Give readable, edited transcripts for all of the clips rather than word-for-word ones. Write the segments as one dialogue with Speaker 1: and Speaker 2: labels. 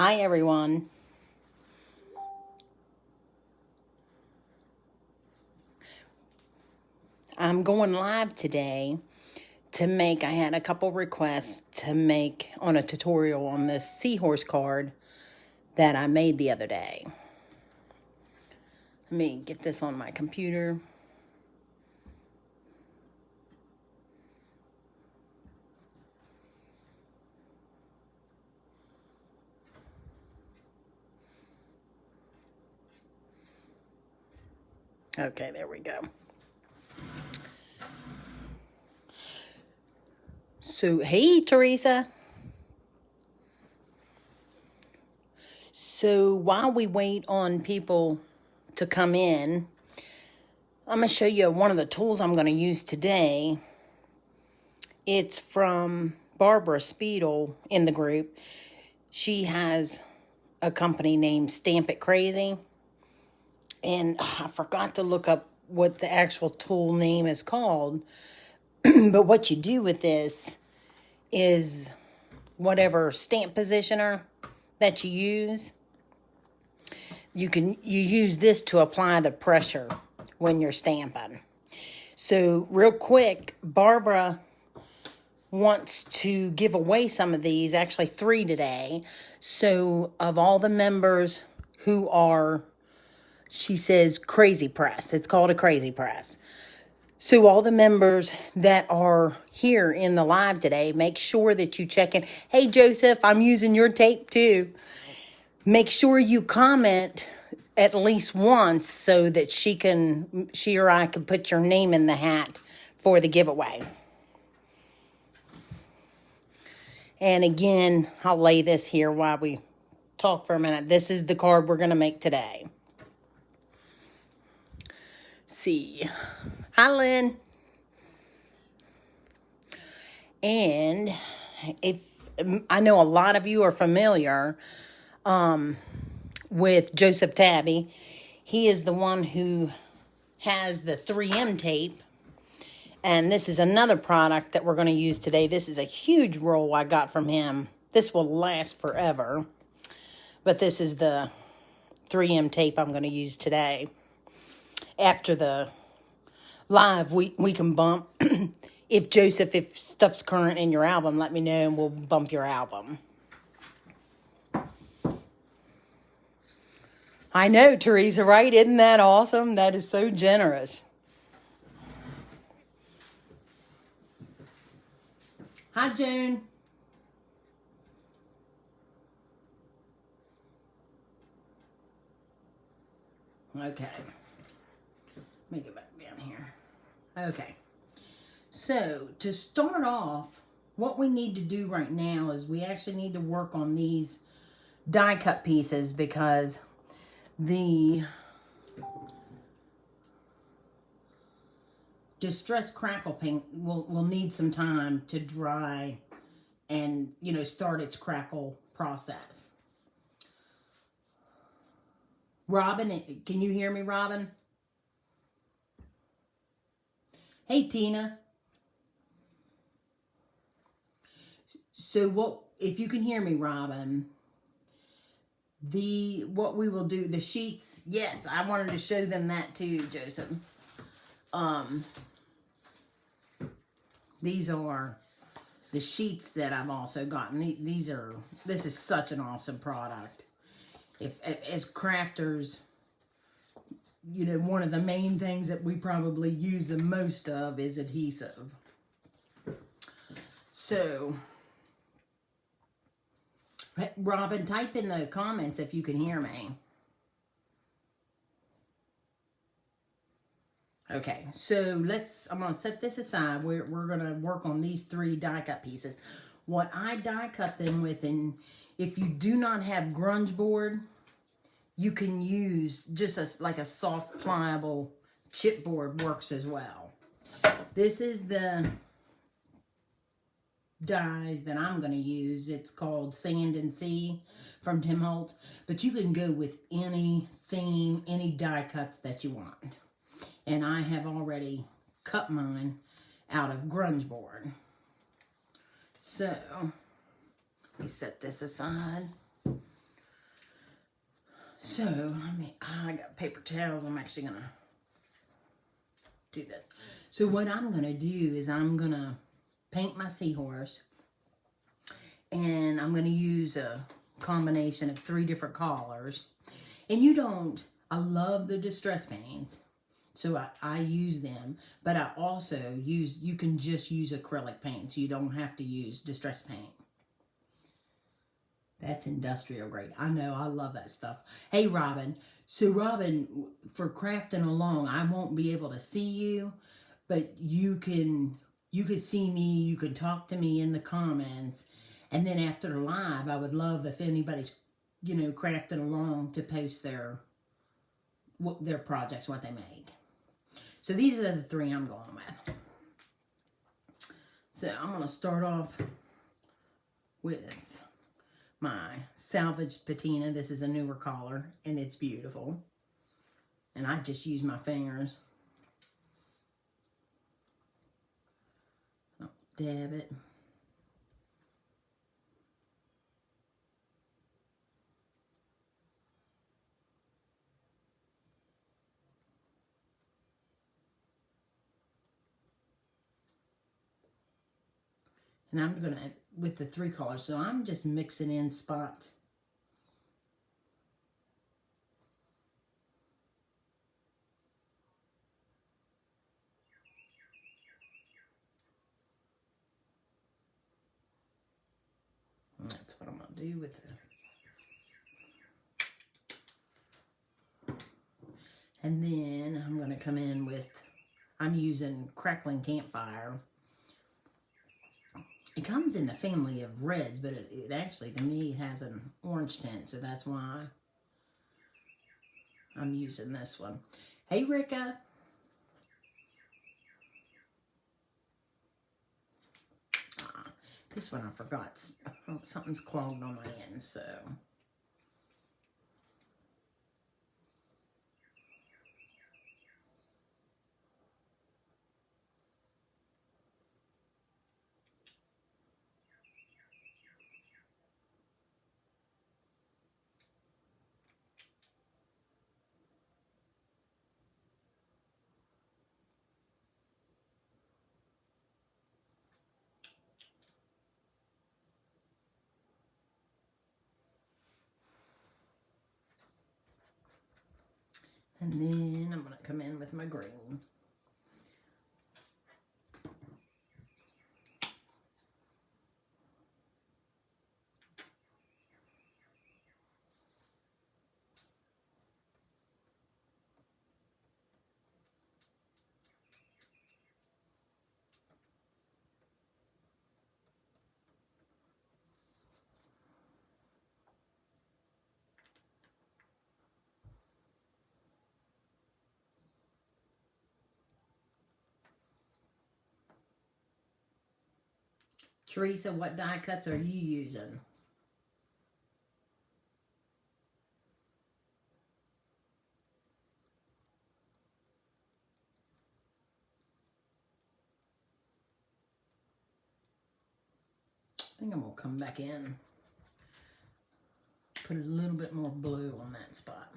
Speaker 1: Hi everyone. I'm going live today I had a couple requests to make on a tutorial on this seahorse card that I made the other day. Let me get this on my computer. Okay, there we go. So, hey, Teresa. So, while we wait on people to come in, I'm going to show you one of the tools I'm going to use today. It's from Barbara Speedle in the group. She has a company named Stamp It Crazy. And I forgot to look up what the actual tool name is called. But what you do with this is whatever stamp positioner that you use, you use this to apply the pressure when you're stamping. So real quick, Barbara wants to give away some of these, actually 3 today. So of all the members who are, she says, Crazy Press. It's called a Crazy Press. So all the members that are here in the live today, make sure that you check in. Hey, Joseph, I'm using your tape too. Make sure you comment at least once so that she or I can put your name in the hat for the giveaway. And again, I'll lay this here while we talk for a minute. This is the card we're going to make today. See. Hi, Lynn. And if I know a lot of you are familiar with Joseph Tabby. He is the one who has the 3M tape. And this is another product that we're going to use today. This is a huge roll I got from him. This will last forever. But this is the 3M tape I'm going to use today. After the live, we can bump. If stuff's current in your album, let me know and we'll bump your album. I know, Teresa, right? Isn't that awesome? That is so generous. Hi, June. Okay. Let me get back down here. Okay. So, to start off, what we need to do right now is we actually need to work on these die cut pieces because the Distress Crackle paint will need some time to dry and, start its crackle process. Robin, can you hear me, Robin? Hey, Tina. So if you can hear me, Robin, what we will do, the sheets, yes, I wanted to show them that too, Joseph. These are the sheets that I've also gotten. This is such an awesome product. As crafters, one of the main things that we probably use the most of is adhesive. So, Robin, type in the comments if you can hear me. Okay, so I'm going to set this aside. We're going to work on these 3 die cut pieces. What I die cut them with, and if you do not have grunge board, you can use just like a soft, pliable chipboard works as well. This is the dies that I'm going to use. It's called Sand and Sea from Tim Holtz. But you can go with any theme, any die cuts that you want. And I have already cut mine out of grunge board. So, we set this aside. So, I got paper towels. I'm actually going to do this. So what I'm going to do is I'm going to paint my seahorse. And I'm going to use a combination of 3 different colors. And I love the distress paints. So I use them. But I also you can just use acrylic paints. You don't have to use distress paint. That's industrial grade. I know, I love that stuff. Hey, Robin. So, Robin, for crafting along, I won't be able to see you, but you could see me, you can talk to me in the comments, and then after the live, I would love if anybody's, crafting along to post their projects, what they make. So, these are the 3 I'm going with. So, I'm going to start off with my salvaged patina. This is a newer color, and it's beautiful. And I just use my fingers. I'll dab it. And I'm going to, with the 3 colors, so I'm just mixing in spots. And that's what I'm going to do with it. And then I'm going to come in with, I'm using Crackling Campfire. It comes in the family of reds, but it actually, to me, has an orange tint, so that's why I'm using this one. Hey, Ricka. This one I forgot. Something's clogged on my end, so. And then I'm going to come in with my green. Teresa, what die cuts are you using? I think I'm going to come back in. Put a little bit more blue on that spot.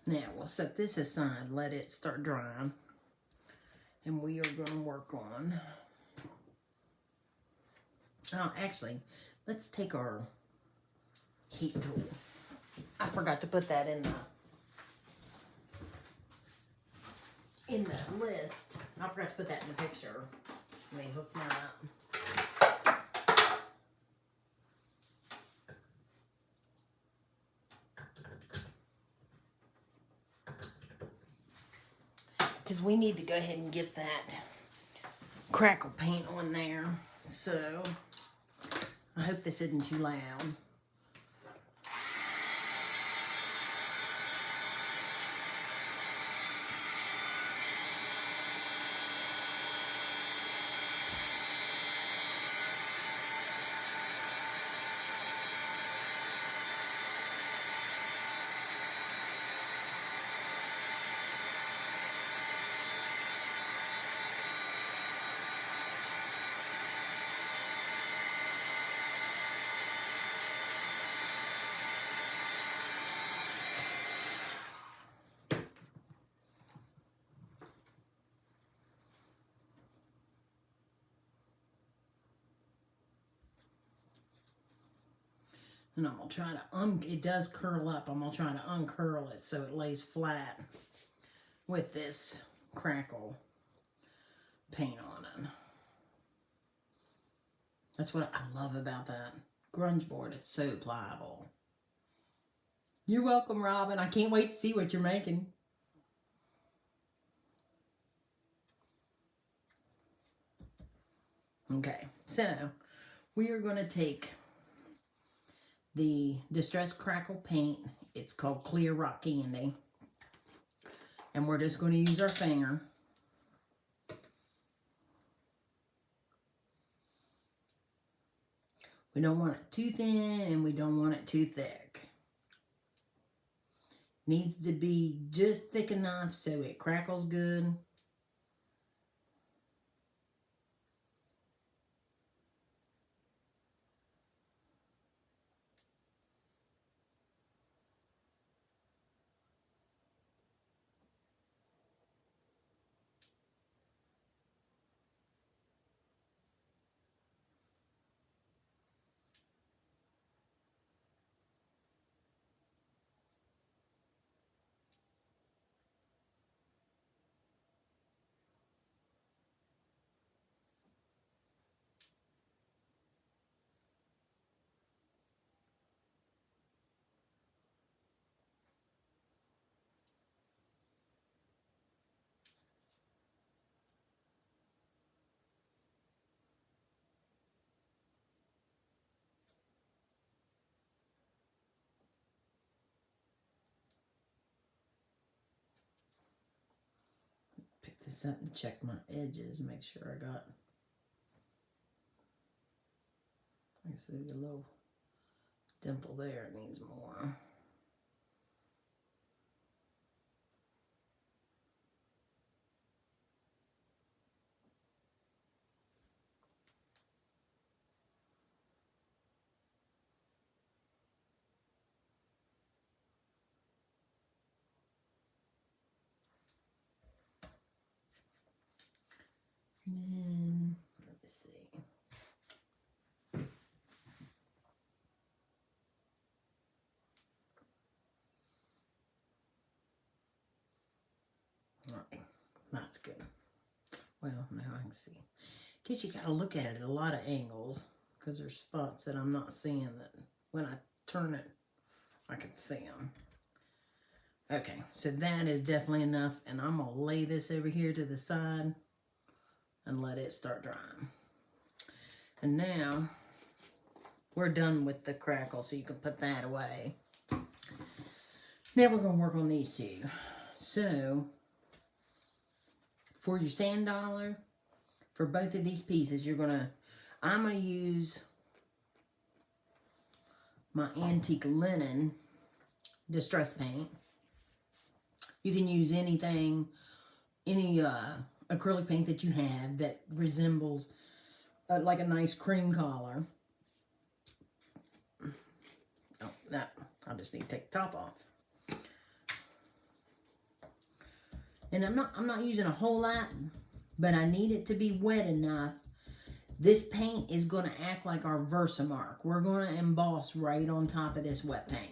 Speaker 1: Now, we'll set this aside, let it start drying, and we are going to work on, actually, let's take our heat tool. I forgot to put that in the list. I forgot to put that in the picture. Let me hook mine up. Because we need to go ahead and get that crackle paint on there. So, I hope this isn't too loud. And I'm going to try to, it does curl up. I'm going to try to uncurl it so it lays flat with this crackle paint on it. That's what I love about that grunge board. It's so pliable. You're welcome, Robin. I can't wait to see what you're making. Okay, so we are going to take the Distress Crackle paint. It's called Clear Rock Candy. And we're just going to use our finger. We don't want it too thin and we don't want it too thick. Needs to be just thick enough so it crackles good. Pick this up and check my edges, make sure I got, I see a little dimple there, it needs more. And then, let me see. All right, that's good. Well, now I can see. Guess you gotta look at it at a lot of angles because there's spots that I'm not seeing that when I turn it, I can see them. Okay, so that is definitely enough, and I'm gonna lay this over here to the side and let it start drying. And now we're done with the crackle, so you can put that away. Now we're gonna work on these two. So for your sand dollar, for both of these pieces, I'm gonna use my antique linen distress paint. You can use anything, any acrylic paint that you have that resembles like a nice cream color. Oh, that I just need to take the top off. And I'm not using a whole lot, but I need it to be wet enough. This paint is going to act like our Versamark. We're going to emboss right on top of this wet paint.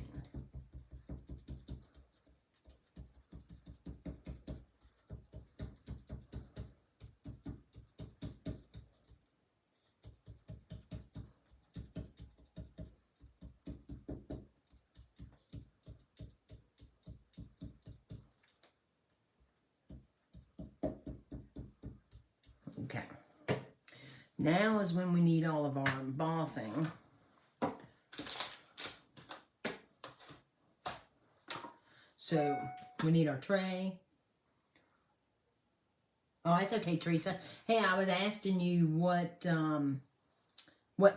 Speaker 1: Okay. Now is when we need all of our embossing. So we need our tray. Oh, it's okay, Teresa. Hey, I was asking you what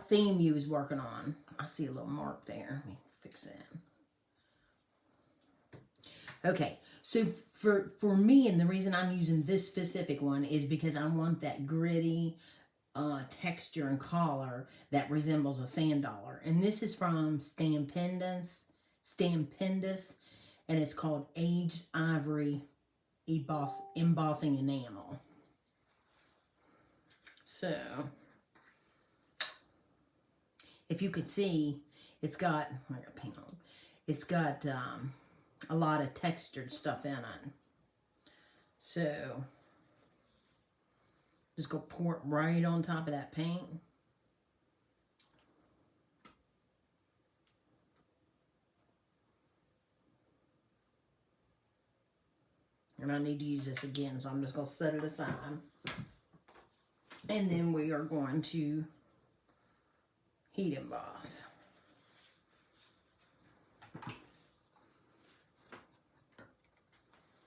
Speaker 1: theme you was working on. I see a little mark there. Let me fix that. Okay, so for me, and the reason I'm using this specific one is because I want that gritty texture and color that resembles a sand dollar. And this is from Stampendous, and it's called Aged Ivory Embossing Enamel. So, if you could see, It's got, I got paint on. It's got a lot of textured stuff in it. So, just go pour it right on top of that paint. And I need to use this again, so I'm just going to set it aside. And then we are going to heat emboss.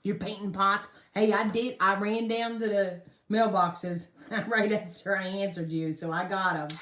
Speaker 1: Your painting pots. Hey, I ran down to the mailboxes right after I answered you, so I got them.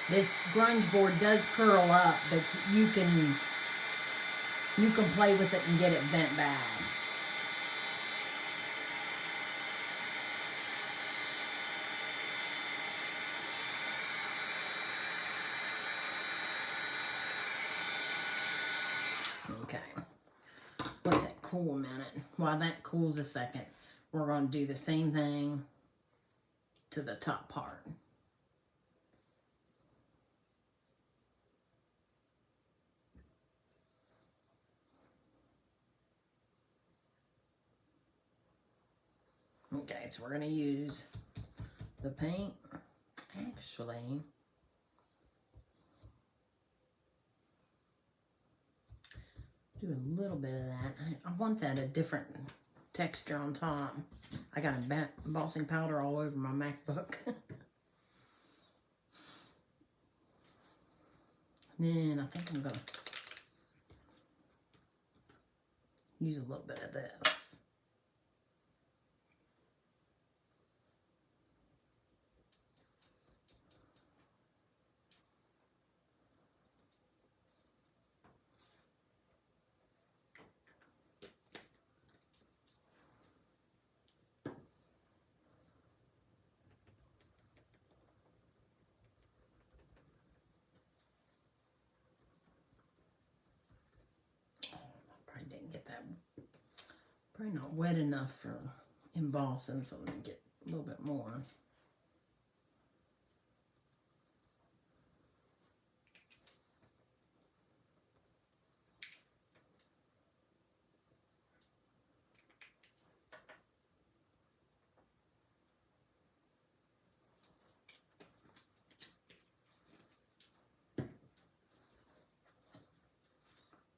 Speaker 1: This grunge board does curl up, but you can play with it and get it bent back. Okay. Let that cool a minute. While that cools a second, we're going to do the same thing to the top part. Okay, so we're going to use the paint. Actually, do a little bit of that. I want that a different texture on top. I got embossing powder all over my MacBook. Then I think I'm going to use a little bit of this. Didn't get that, probably not wet enough for embossing, so let me get a little bit more.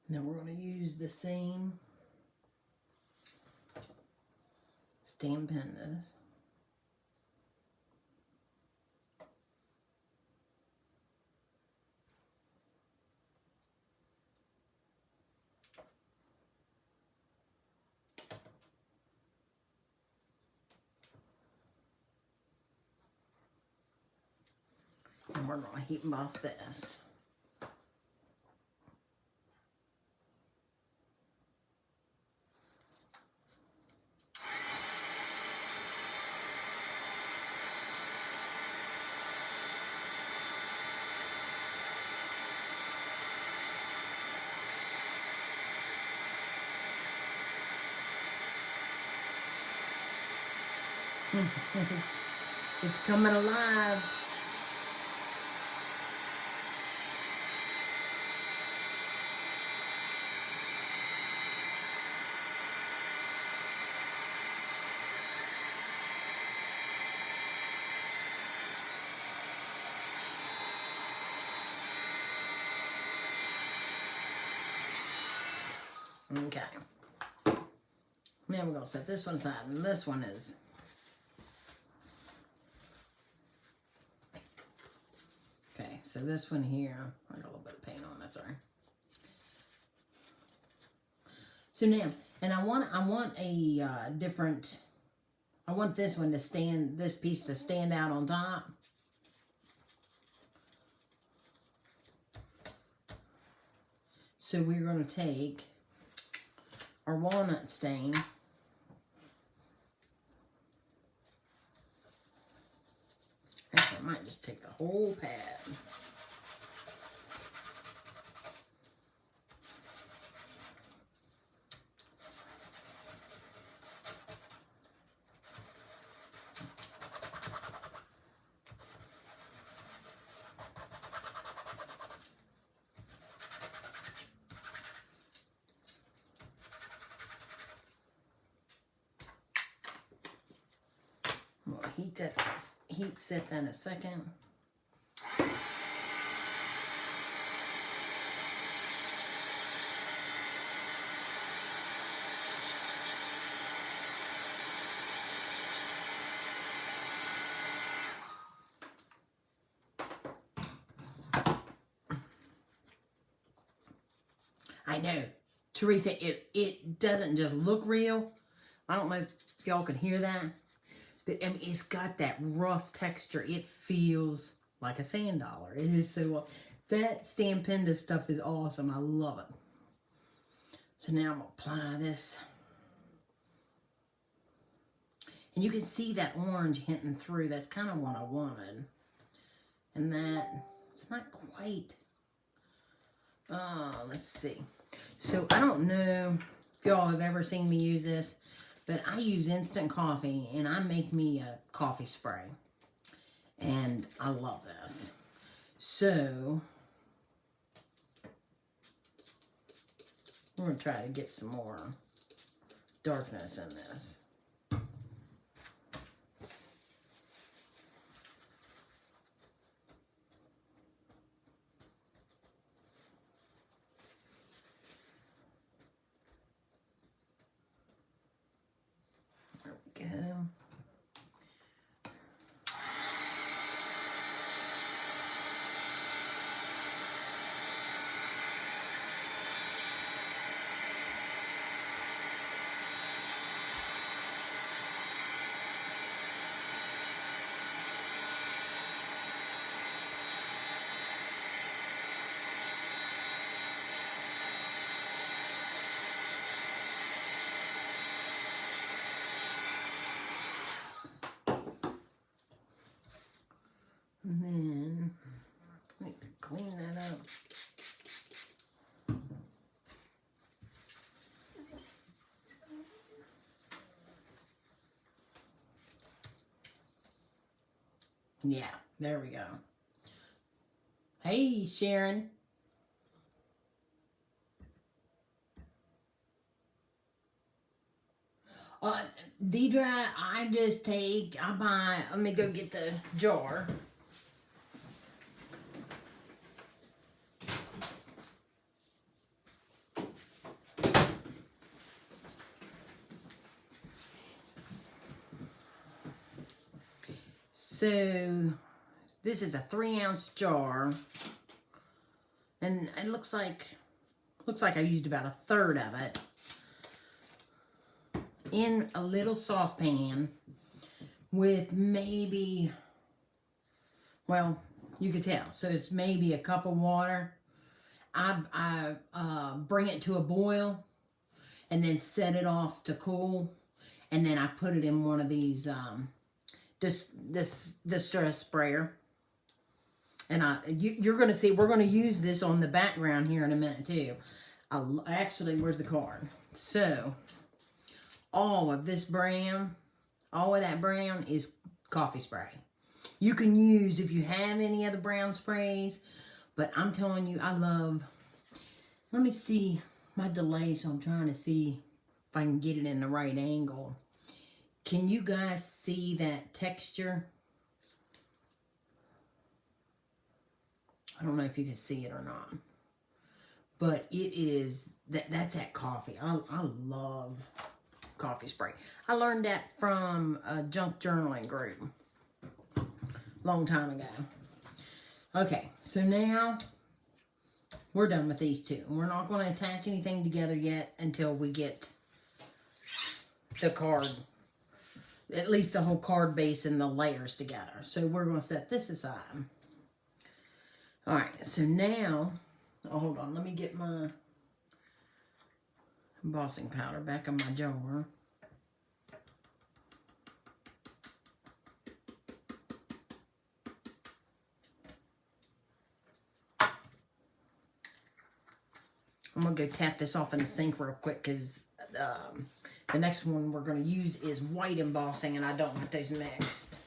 Speaker 1: Now we're going to use the same stamp pendas. And we're going to heat emboss this. It's coming alive. Okay. Now we're going to set this one aside, and this one is... Okay, so this one here, I got a little bit of paint on that, sorry. So now, and I want a different, I want this one to stand, this piece to stand out on top. So we're going to take our walnut stain. Actually, I might just take the whole pad. We'll heat set that in a second. I know, Teresa, it doesn't just look real. I don't know if y'all can hear that. But I mean, it's got that rough texture. It feels like a sand dollar. It is so, that Stampenda stuff is awesome. I love it. So now I'm going to apply this. And you can see that orange hinting through. That's kind of what I wanted. And that, it's not quite. Let's see. So I don't know if y'all have ever seen me use this. But I use instant coffee, and I make me a coffee spray. And I love this. So, we're going to try to get some more darkness in this. Go. And then, let me clean that up. Yeah, there we go. Hey, Sharon. Deidre, I buy, let me go get the jar. So, this is a 3-ounce jar, and it looks like I used about 1/3 of it in a little saucepan with maybe, well, you could tell. So it's maybe a cup of water. I bring it to a boil and then set it off to cool, and then I put it in one of these this distress sprayer. And you're going to see, we're going to use this on the background here in a minute too. Actually, where's the card? So, all of this brown, all of that brown is coffee spray. You can use, if you have any other brown sprays, but I'm telling you, I love, let me see my delay, so I'm trying to see if I can get it in the right angle. Can you guys see that texture? I don't know if you can see it or not. But it is, that's that coffee. I love coffee spray. I learned that from a junk journaling group long time ago. Okay, so now we're done with these two. We're not going to attach anything together yet until we get the card, at least the whole card base and the layers together. So we're going to set this aside. All right, so now, oh, hold on, let me get my embossing powder back in my jar. I'm going to go tap this off in the sink real quick because the next one we're going to use is white embossing, and I don't want those mixed.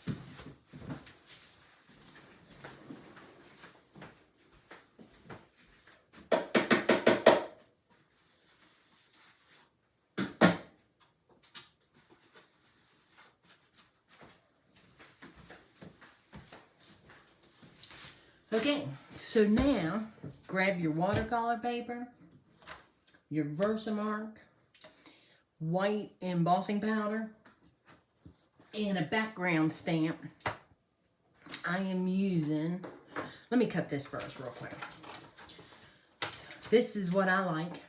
Speaker 1: Okay, so now grab your watercolor paper, your Versamark, white embossing powder, and a background stamp. I am using, let me cut this first real quick. This is what I like.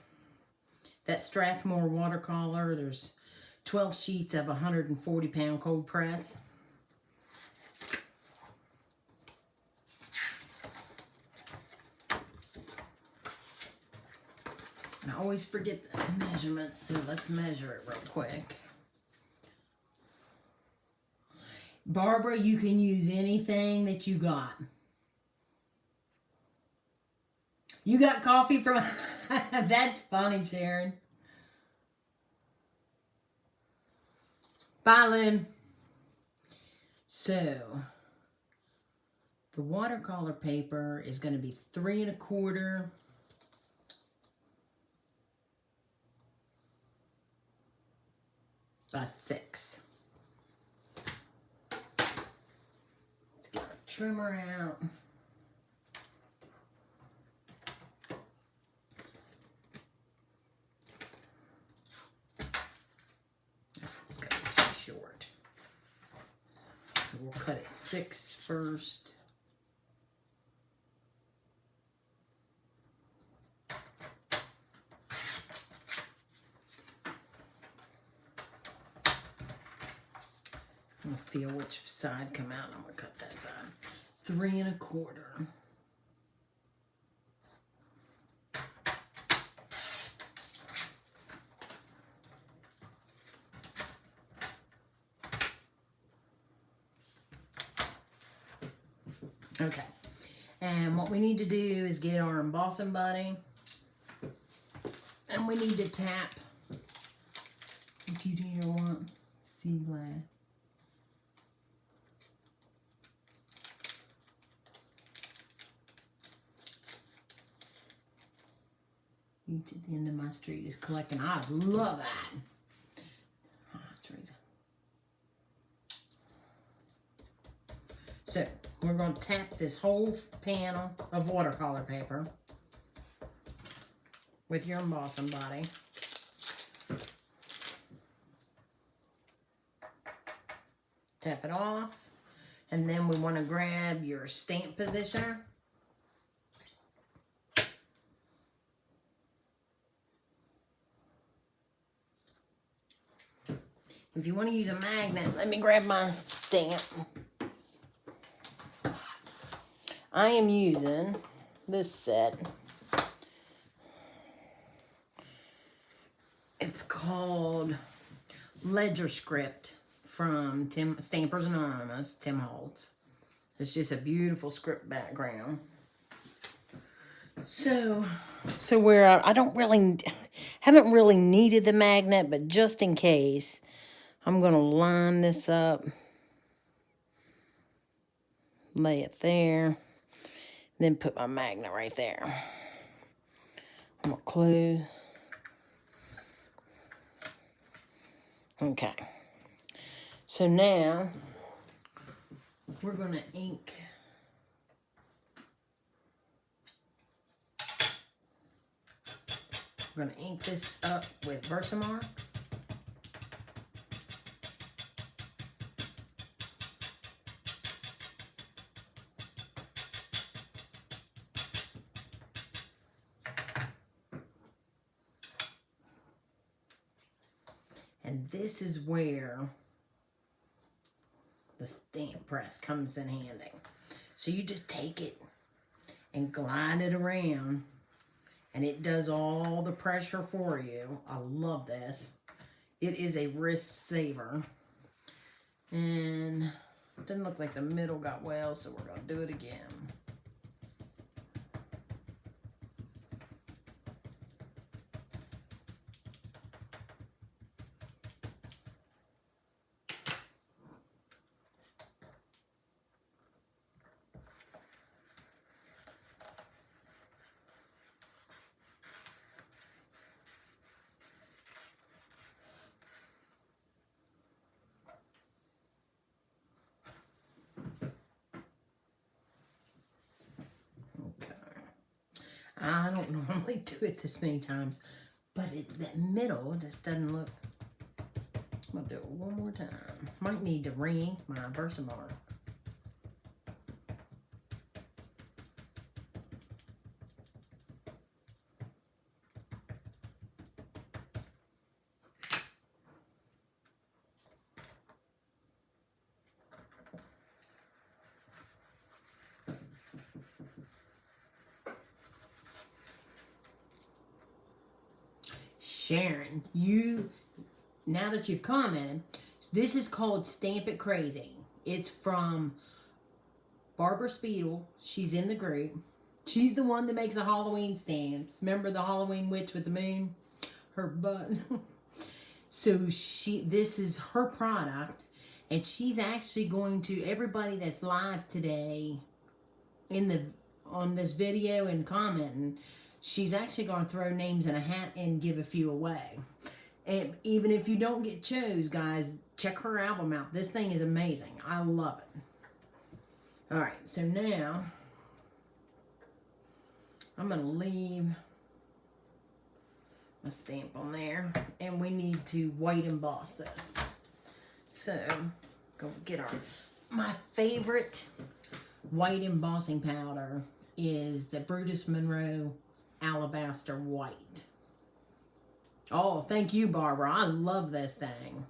Speaker 1: That Strathmore watercolor. There's 12 sheets of 140-pound cold press. I always forget the measurements, so let's measure it real quick. Barbara, you can use anything that you got. You got coffee from... That's funny, Sharon. Bye, Lynn. So, the watercolor paper is going to be 3 1/4 by 6. Let's get our trimmer out. This is going to be too short. So we'll cut it 6 first. I'm going to feel which side come out. I'm going to cut that side. 3 1/4. Okay. And what we need to do is get our embossing buddy. And we need to tap, if you do your want, sea glass. Each at the end of my street is collecting. I love that. Oh, Teresa. So, we're going to tap this whole panel of watercolor paper with your embossing body. Tap it off. And then we want to grab your stamp positioner. If you want to use a magnet, let me grab my stamp. I am using this set. It's called Ledger Script from Stampers Anonymous, Tim Holtz. It's just a beautiful script background. So where I haven't really needed the magnet, but just in case, I'm going to line this up, lay it there, then put my magnet right there. I'm going to close. Okay. So now, we're going to ink We're going to ink this up with Versamark. And this is where the stamp press comes in handy. So you just take it and glide it around, and it does all the pressure for you. I love this. It is a wrist saver. And it doesn't look like the middle got well, so we're going to do it again. I don't normally do it this many times, but that middle just doesn't look. I'm going to do it one more time. Might need to re-ink my Versamark. Sharon, now that you've commented, this is called Stamp It Crazy. It's from Barbara Speedle. She's in the group. She's the one that makes the Halloween stamps. Remember the Halloween witch with the moon? Her butt. So this is her product, and she's actually going to, everybody that's live today on this video and commenting, she's actually going to throw names in a hat and give a few away. And even if you don't get chose, guys, check her album out. This thing is amazing. I love it. All right, so now I'm going to leave a stamp on there, and we need to white emboss this. So, go get my favorite white embossing powder is the Brutus Monroe Alabaster White. Oh, thank you, Barbara. I love this thing.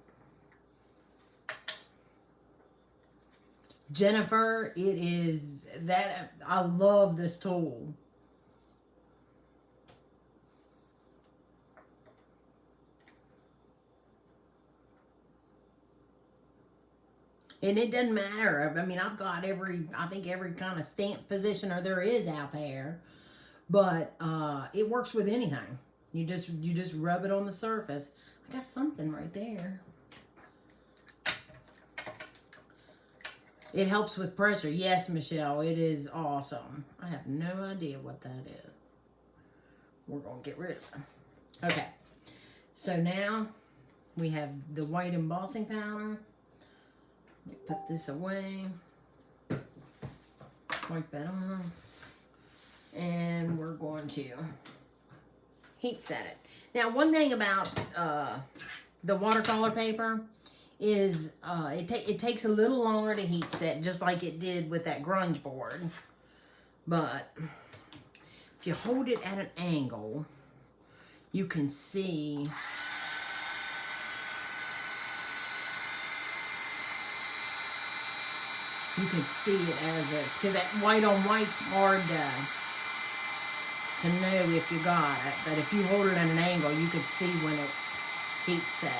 Speaker 1: Jennifer, it is that, I love this tool. And it doesn't matter. I mean, I've got I think every kind of stamp positioner there is out there. But it works with anything. You just rub it on the surface. I got something right there. It helps with pressure. Yes, Michelle, it is awesome. I have no idea what that is. We're going to get rid of it. Okay. So now we have the white embossing powder. Put this away. Wipe that off. And we're going to heat set it. Now, one thing about the watercolor paper is it takes a little longer to heat set, just like it did with that grunge board. But if you hold it at an angle, you can see it as it's, because that white on white's hard to know if you got it, but if you hold it at an angle, you can see when it's heat set.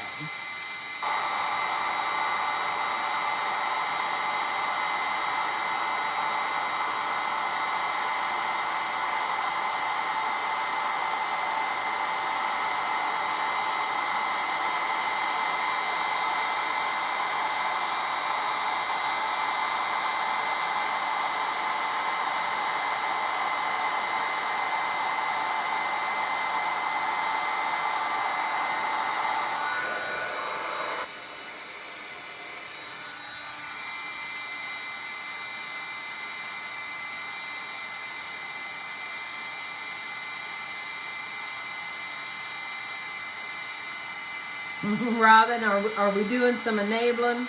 Speaker 1: Robin, are we doing some enabling?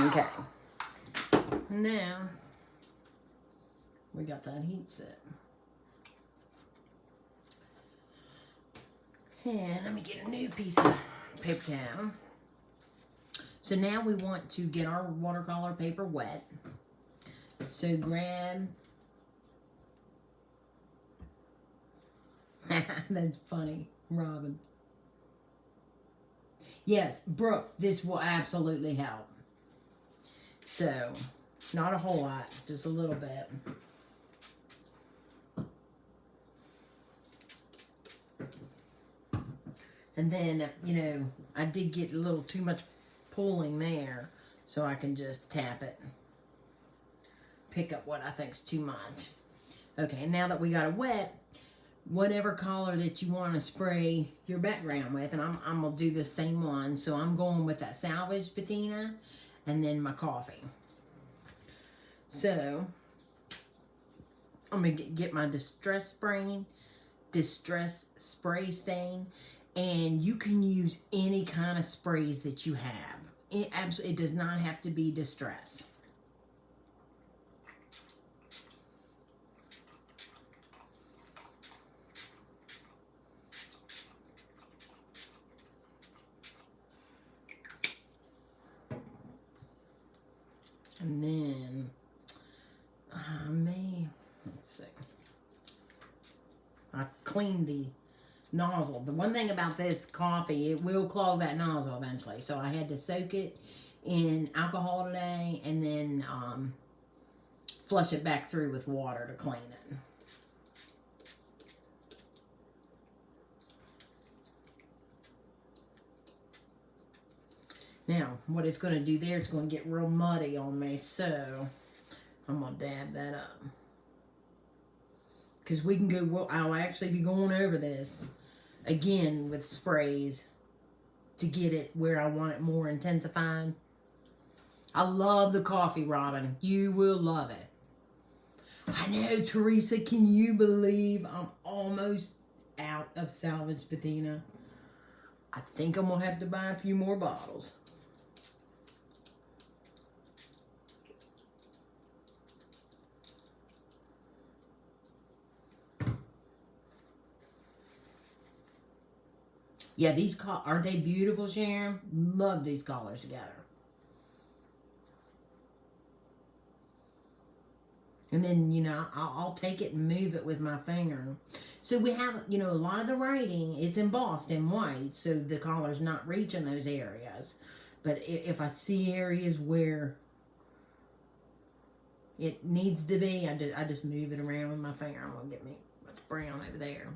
Speaker 1: Okay. Now, we got that heat set. And let me get a new piece of paper towel. So now we want to get our watercolor paper wet. So grab, that's funny, Robin. Yes, Brooke, this will absolutely help. So, not a whole lot, just a little bit. And then, you know, I did get a little too much pulling there, so I can just tap it. Pick up what I think's too much. Okay, now that we got it wet, whatever color that you want to spray your background with, and I'm going to do the same one. So I'm going with that salvage patina and then my coffee. So I'm going to get my distress spray stain, and you can use any kind of sprays that you have. It does not have to be distress. And then let's see. I cleaned the nozzle. The one thing about this coffee, it will clog that nozzle eventually. So I had to soak it in alcohol today and then flush it back through with water to clean it. Now, what it's going to do there, it's going to get real muddy on me, so I'm going to dab that up. Because we can go, I'll actually be going over this again with sprays to get it where I want it more intensified. I love the coffee, Robin. You will love it. I know, Teresa, can you believe I'm almost out of salvage patina? I think I'm going to have to buy a few more bottles. Yeah, these aren't they beautiful, Sharon? Love these colors together. And then, you know, I'll take it and move it with my finger. So we have, you know, a lot of the writing, it's embossed in white, so the color's not reaching those areas. But if I see areas where it needs to be, I just move it around with my finger. I'm going to get me what's brown over there.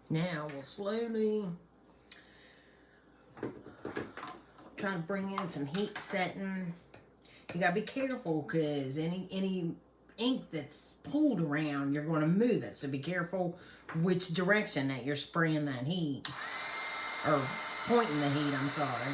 Speaker 1: Now we'll slowly try to bring in some heat setting. You gotta be careful because any ink that's pulled around, you're going to move it. So be careful which direction that you're spraying that heat, or pointing the heat, I'm sorry.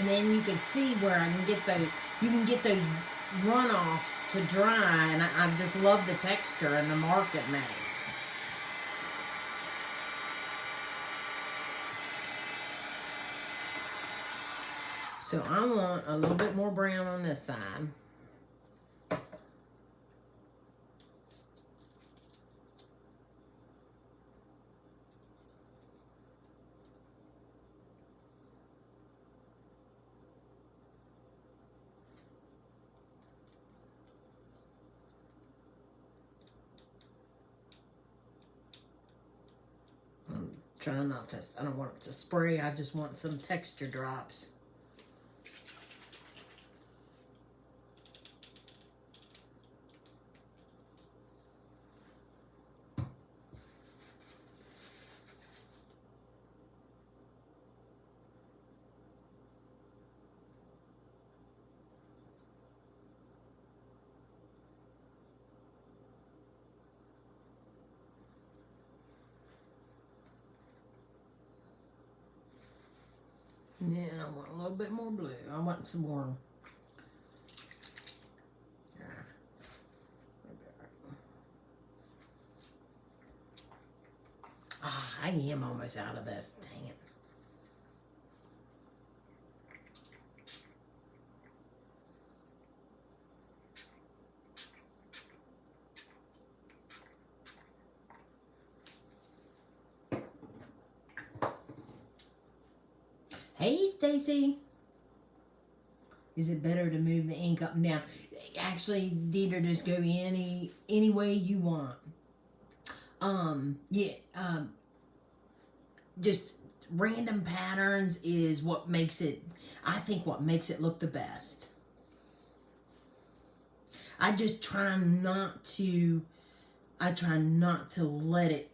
Speaker 1: And then you can see where I can get those, you can get those runoffs to dry, and I just love the texture and the mark it makes. So I want a little bit more brown on this side. I'm trying not to, I don't want it to spray, I just want some texture drops. Yeah, I want a little bit more blue. I want some more. Ah, I am almost out of this. Dang it. Hey, Stacy. Is it better to move the ink up and down? Actually, Deidre, just go any way you want. Just random patterns is what makes it, I think what makes it look the best. I try not to let it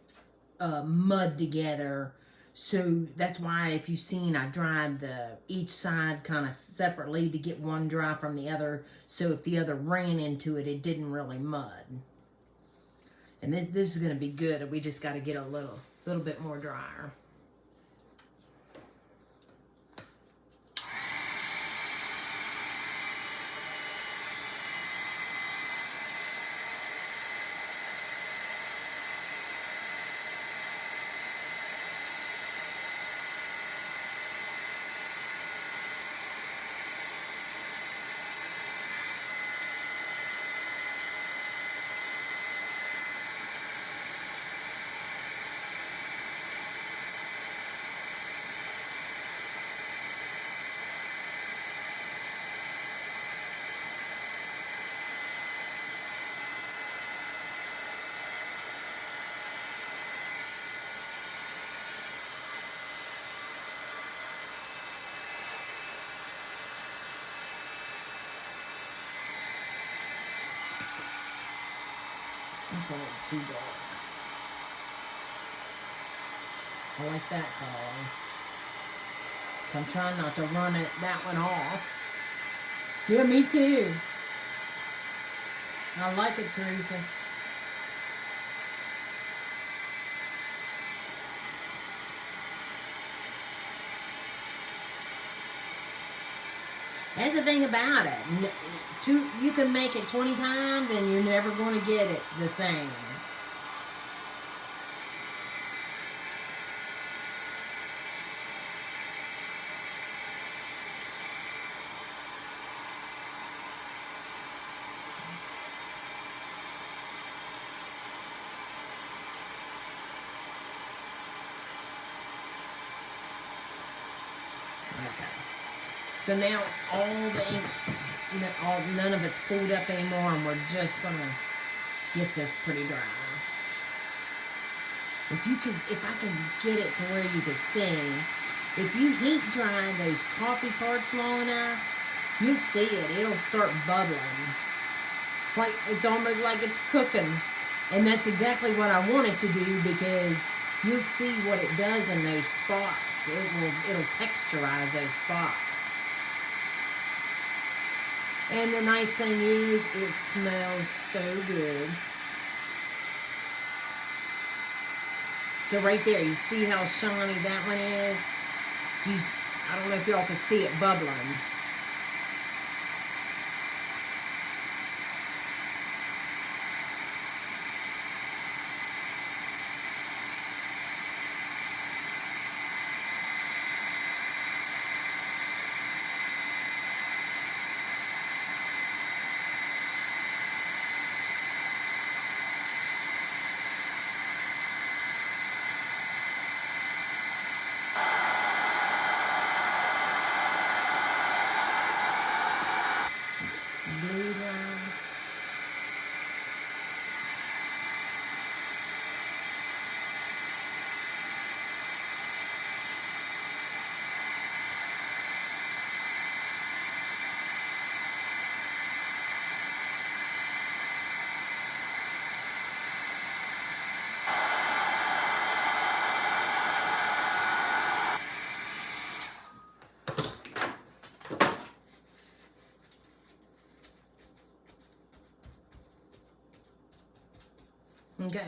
Speaker 1: mud together. So that's why, if you've seen, I dried each side kind of separately to get one dry from the other. So if the other ran into it, it didn't really mud. And this is going to be good. We just got to get a little bit more drier. That's a little too dark. I like that color. So I'm trying not to run that one off. Yeah, me too. I like it, Teresa. That's the thing about it. You can make it 20 times and you're never going to get it the same. Okay. So now all the inks, none of it's pulled up anymore, and we're just gonna get this pretty dry. If I can get it to where you could see, if you heat dry those coffee parts long enough, you'll see it. It'll start bubbling. Like it's almost like it's cooking, and that's exactly what I want it to do, because you'll see what it does in those spots. It'll texturize those spots. And the nice thing is, it smells so good. So right there, you see how shiny that one is? I don't know if y'all can see it bubbling. Okay,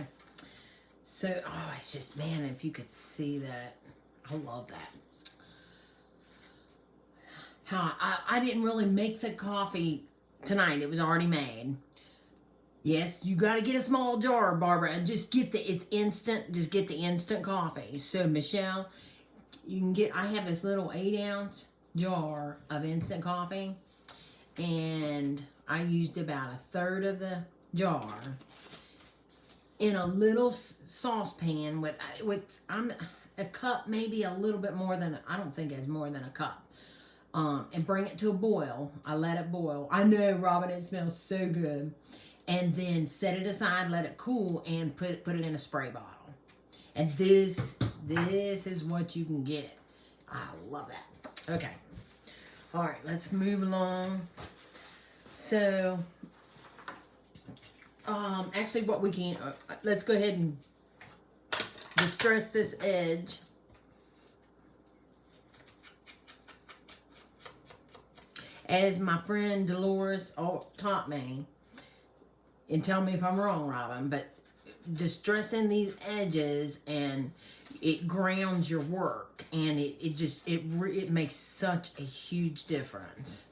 Speaker 1: so, oh, it's just, man, if you could see that, I love that. How I didn't really make the coffee tonight. It was already made. Yes, you got to get a small jar, Barbara, and just get it's instant, just get the instant coffee. So, Michelle, you can get, I have this little 8-ounce jar of instant coffee, and I used about 1/3 of the jar in a little saucepan with I'm a cup, maybe a little bit more than, I don't think it's more than a cup. And bring it to a boil. I let it boil. I know, Robin, it smells so good. And then set it aside, let it cool, and put it in a spray bottle. And this is what you can get. I love that. Okay. All right, let's move along. So, actually what we can, let's go ahead and distress this edge. As my friend Dolores taught me, and tell me if I'm wrong, Robin, but distressing these edges, and it grounds your work, and it makes such a huge difference.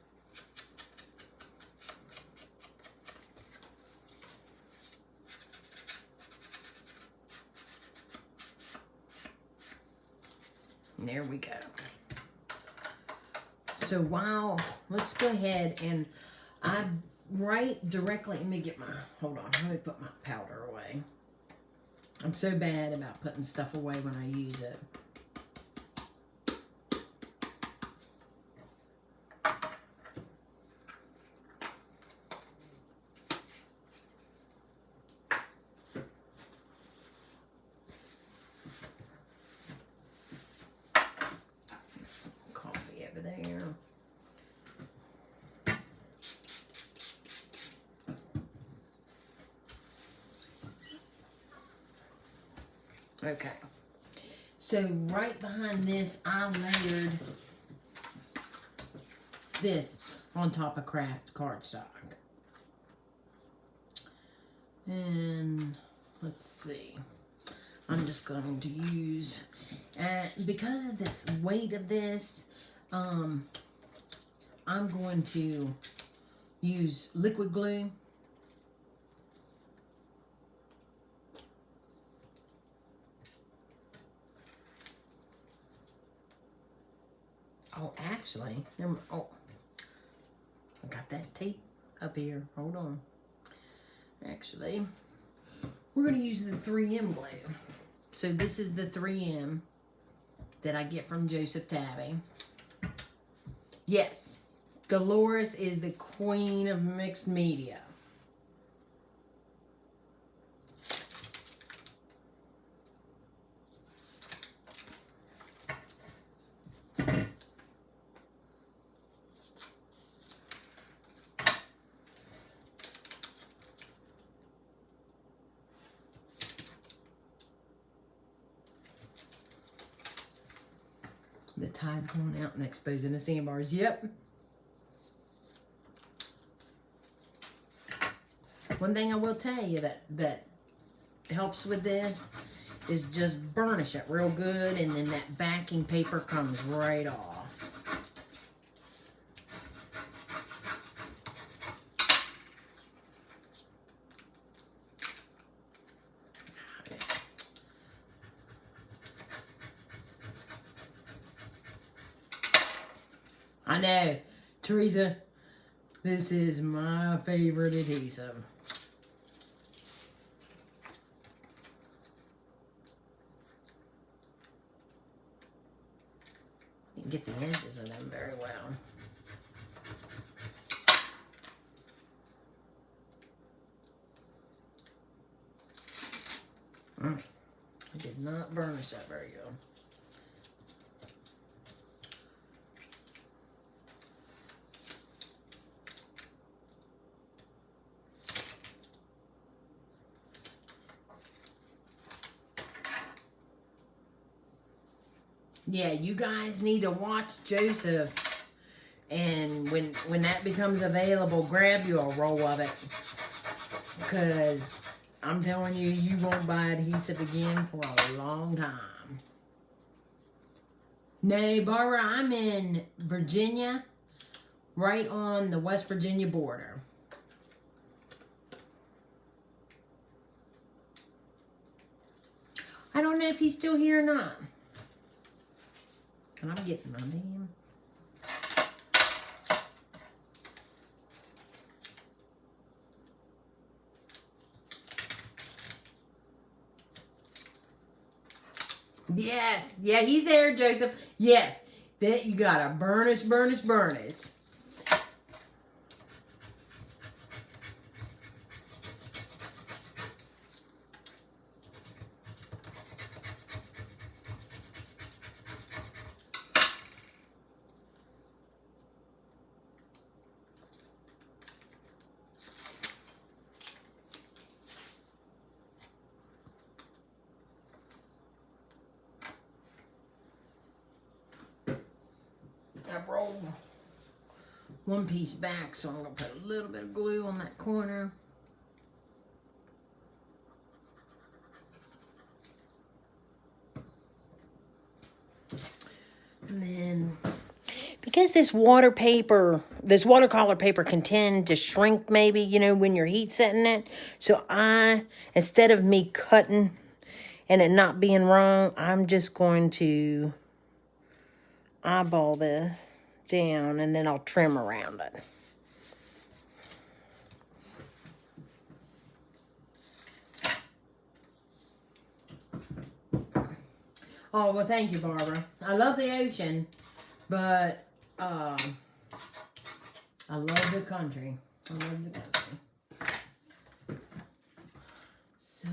Speaker 1: There we go. So let's go ahead and right directly, let me put my powder away. I'm so bad about putting stuff away when I use it. Some coffee over there. Okay, so right behind this, I layered this on top of craft cardstock. And let's see, I'm just going to use, because of this weight of this, I'm going to use liquid glue. Oh, actually, I got that tape up here. Hold on. Actually, we're going to use the 3M glue. So this is the 3M that I get from Joseph Tabby. Yes, Dolores is the queen of mixed media. The tide going out and exposing the sandbars. Yep. One thing I will tell you that helps with this is just burnish it real good, and then that backing paper comes right off. I know. Teresa, this is my favorite adhesive. You can get the edges of them very well. I did not burnish that very good. Yeah, you guys need to watch Joseph. And when that becomes available, grab you a roll of it. Because I'm telling you, you won't buy adhesive again for a long time. No, Barbara, I'm in Virginia, right on the West Virginia border. I don't know if he's still here or not. And I'm getting my damn. Yes. Yeah, he's there, Joseph. Yes. That you gotta burnish, burnish, burnish. I rolled one piece back, so I'm going to put a little bit of glue on that corner. And then, because this watercolor paper can tend to shrink maybe, you know, when you're heat setting it. So instead of me cutting and it not being wrong, I'm just going to eyeball this down and then I'll trim around it. Oh, well, thank you, Barbara. I love the ocean, but I love the country. I love the country. So,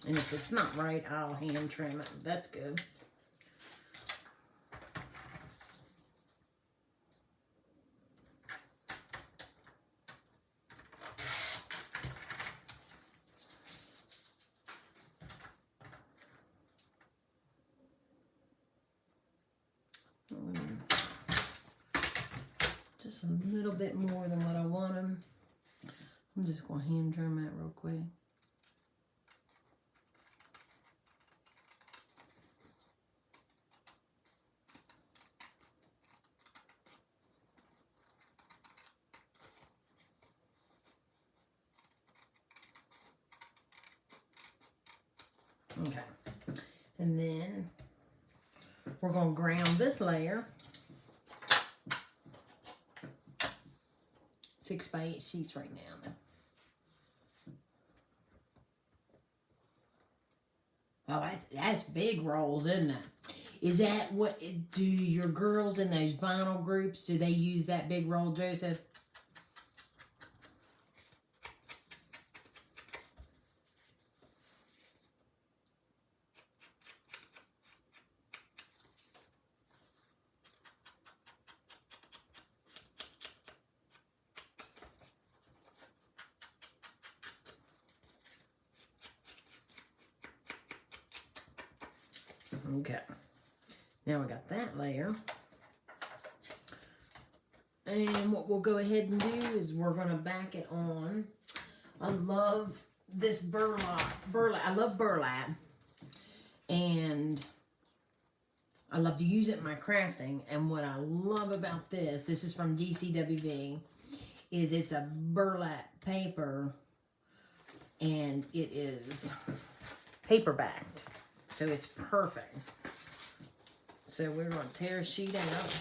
Speaker 1: and if it's not right, I'll hand trim it. That's good. Just a little bit more than what I wanted. I'm just going to hand trim that real quick. Okay, and then we're going to ground this layer. 6x8 sheets right now. Oh, that's big rolls, isn't it? Is that what, do your girls in those vinyl groups, do they use that big roll, Joseph? Okay, now we got that layer. And what we'll go ahead and do is we're going to back it on. I love this burlap. I love burlap. And I love to use it in my crafting. And what I love about this is from DCWV, is it's a burlap paper, and it is paper backed. So it's perfect. So we're going to tear a sheet out.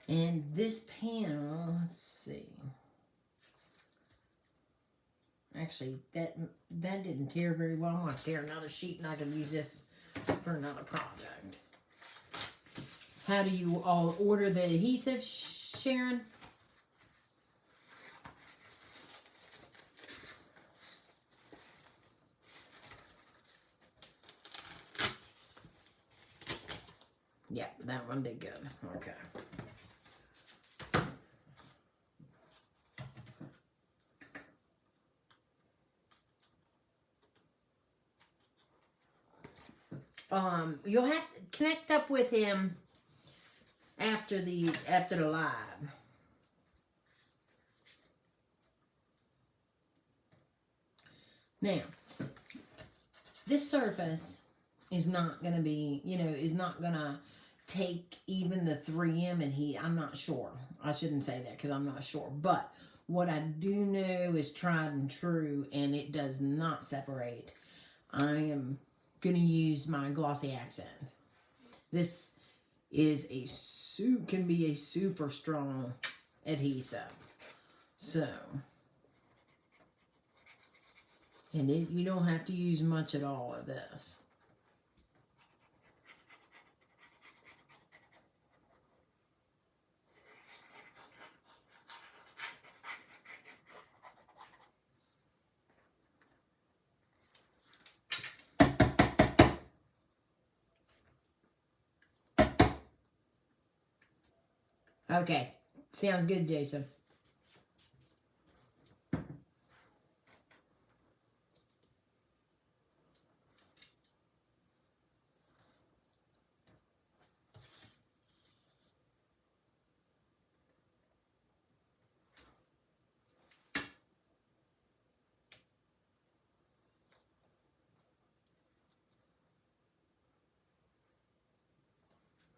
Speaker 1: And this panel, let's see. Actually, that didn't tear very well. I'm going to tear another sheet, and I can use this for another project. How do you all order the adhesive, Sharon? Yeah, that one did good. Okay. You'll have to connect up with him after the live. Now, this surface is not going to be, is not going to take even the 3M adhesive. I'm not sure. I shouldn't say that because I'm not sure. But what I do know is tried and true, and it does not separate. I am going to use my glossy accent. This is can be a super strong adhesive. So, and you don't have to use much at all of this. Okay, sounds good, Jason.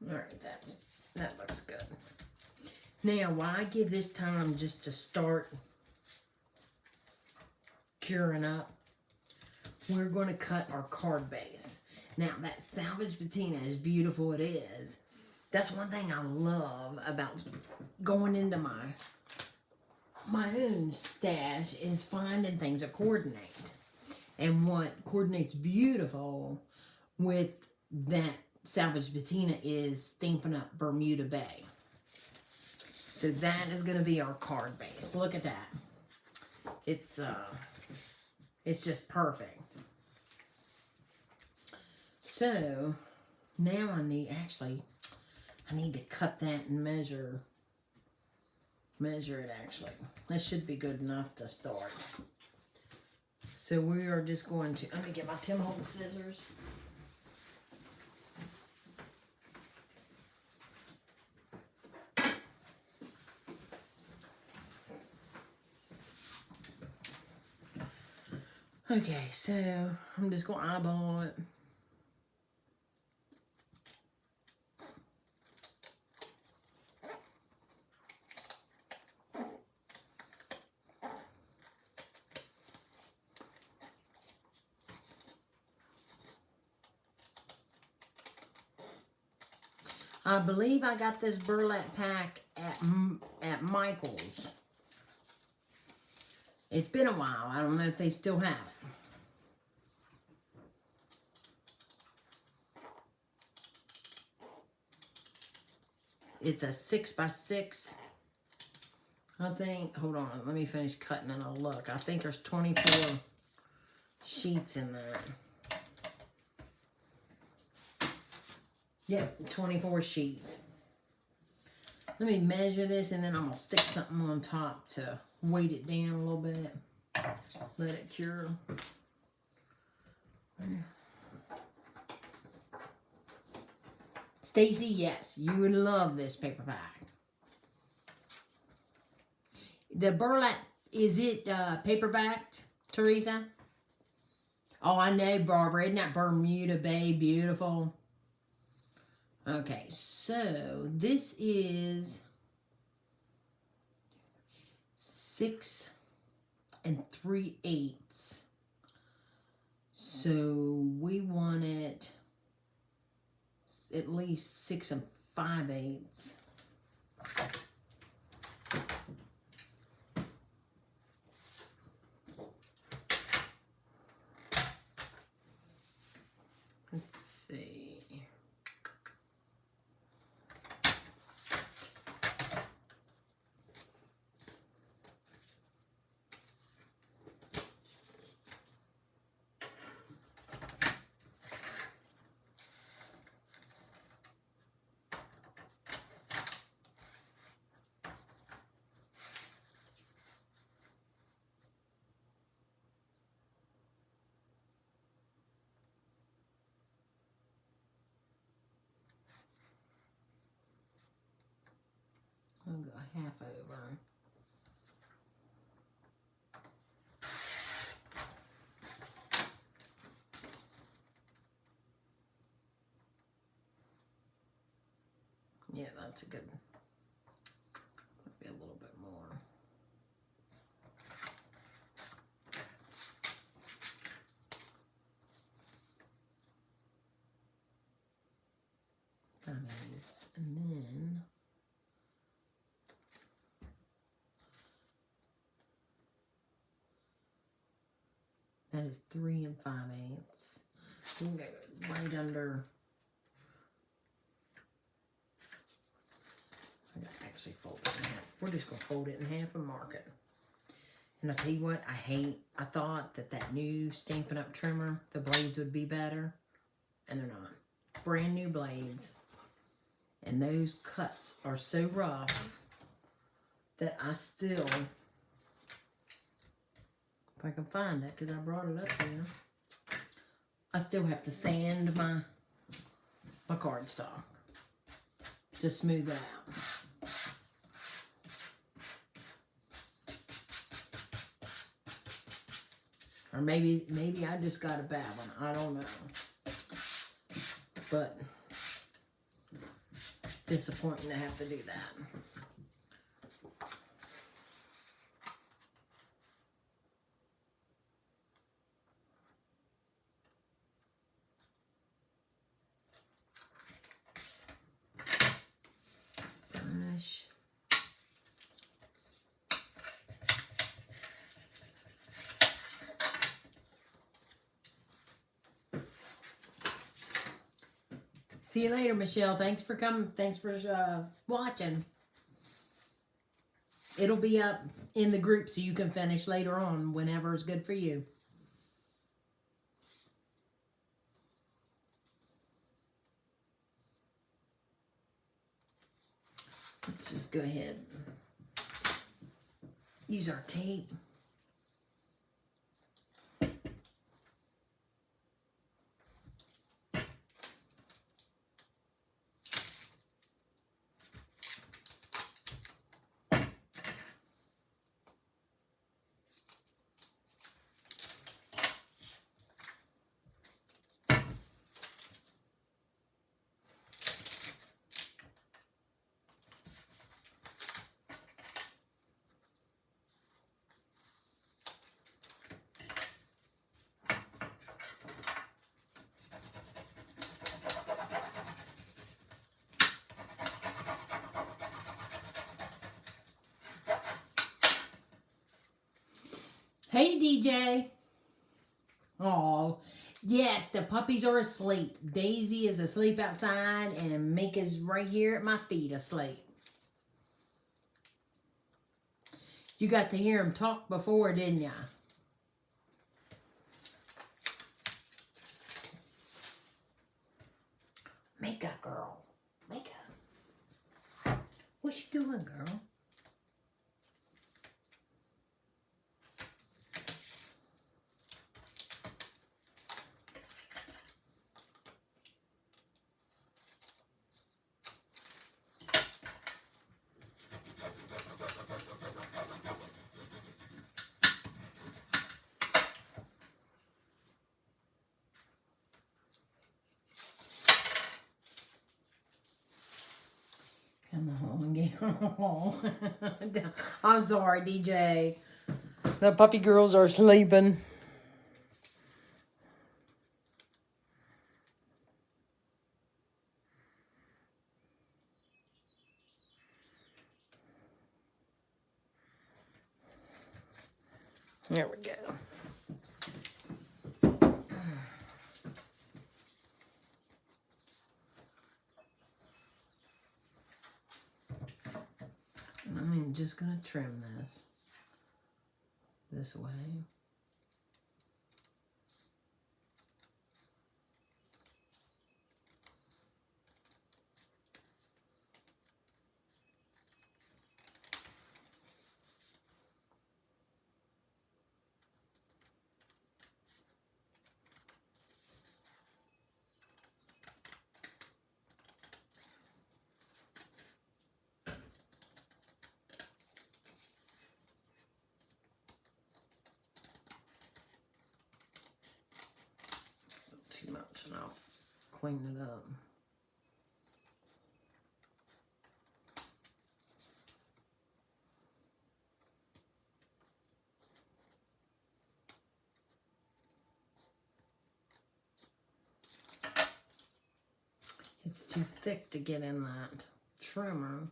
Speaker 1: All right, that looks good. Now, why I give this time just to start curing up, we're going to cut our card base. Now, that salvage patina, as beautiful it is, that's one thing I love about going into my own stash, is finding things that coordinate. And what coordinates beautiful with that salvage patina is Stampin' Up! Bermuda Bay. So that is going to be our card base. Look at that. It's just perfect. So now I need to cut that and measure it actually. That should be good enough to start. So we are just going to, let me get my Tim Holtz scissors. Okay, so I'm just going to eyeball it. I believe I got this burlap pack at Michael's. It's been a while. I don't know if they still have it. It's a 6x6. I think, hold on, let me finish cutting and I'll look. I think there's 24 sheets in that. Yep, 24 sheets. Let me measure this, and then I'm going to stick something on top to weight it down a little bit. Let it cure. It's Stacy, yes, you would love this paperback. The burlap, is it paperbacked, Teresa? Oh, I know, Barbara. Isn't that Bermuda Bay beautiful? Okay, so this is 6 3/8. So we want it at least 6 5/8. Let's see. I'll go half over. Yeah, that's a good one. Maybe a little bit more. And then that is 3 5/8. So we can go right under. I gotta actually fold it in half. We're just gonna fold it in half and mark it. And I'll tell you what, I thought that new Stampin' Up! Trimmer, the blades would be better, and they're not. Brand new blades. And those cuts are so rough that I still, if I can find it, because I brought it up here, I still have to sand my cardstock to smooth it out. Or maybe I just got a bad one. I don't know. But disappointing to have to do that. Burnish. See you later, Michelle. Thanks for coming. Thanks for watching. It'll be up in the group so you can finish later on whenever is good for you. Let's just go ahead and use our tape. Hey, DJ. Oh, yes, the puppies are asleep. Daisy is asleep outside, and Mika's right here at my feet asleep. You got to hear them talk before, didn't ya? Mika, girl. Mika. What you doing, girl? I'm sorry, DJ. The puppy girls are sleeping. There we go. And I'm just going to trim this way. Too much, and I'll clean it up. It's too thick to get in that trimmer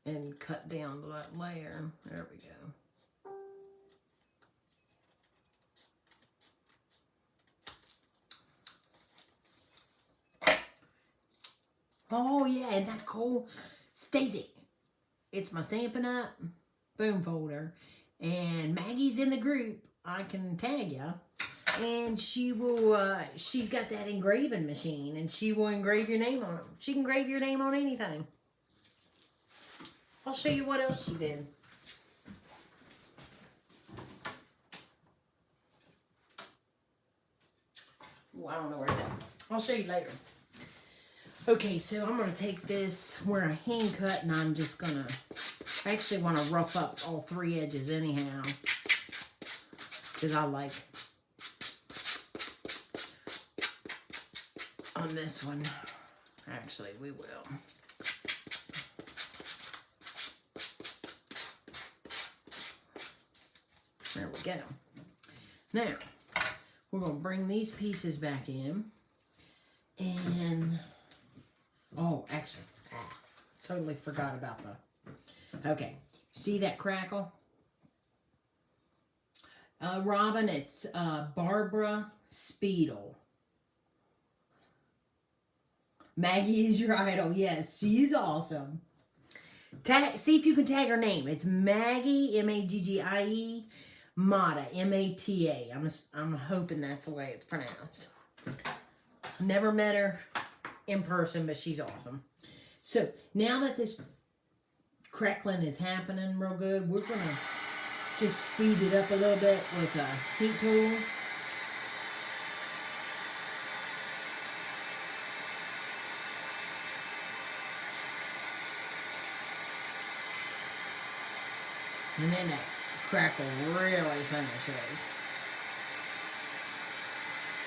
Speaker 1: and cut down to that layer. There we go. Oh yeah, isn't that cool? Stacy, it's my Stampin' Up! Boom folder. And Maggie's in the group. I can tag you. And she will, she's got that engraving machine. And she will engrave your name on it. She can engrave your name on anything. I'll show you what else she did. Ooh, I don't know where it's at. I'll show you later. Okay, so I'm going to take this where I hand cut, and I'm just going to, I actually want to rough up all 3 edges anyhow, because I like, on this one, actually we will. There we go. Now, we're going to bring these pieces back in, and oh, actually, totally forgot about the, okay, see that crackle? Robin, it's Barbara Speedle. Maggie is your idol. Yes, she's awesome. See if you can tag her name. It's Maggie, M-A-G-G-I-E, Mata, M-A-T-A. I'm hoping that's the way it's pronounced. Never met her in person, but she's awesome. So now that this crackling is happening real good, we're going to just speed it up a little bit with a heat tool. And then that crackle really finishes.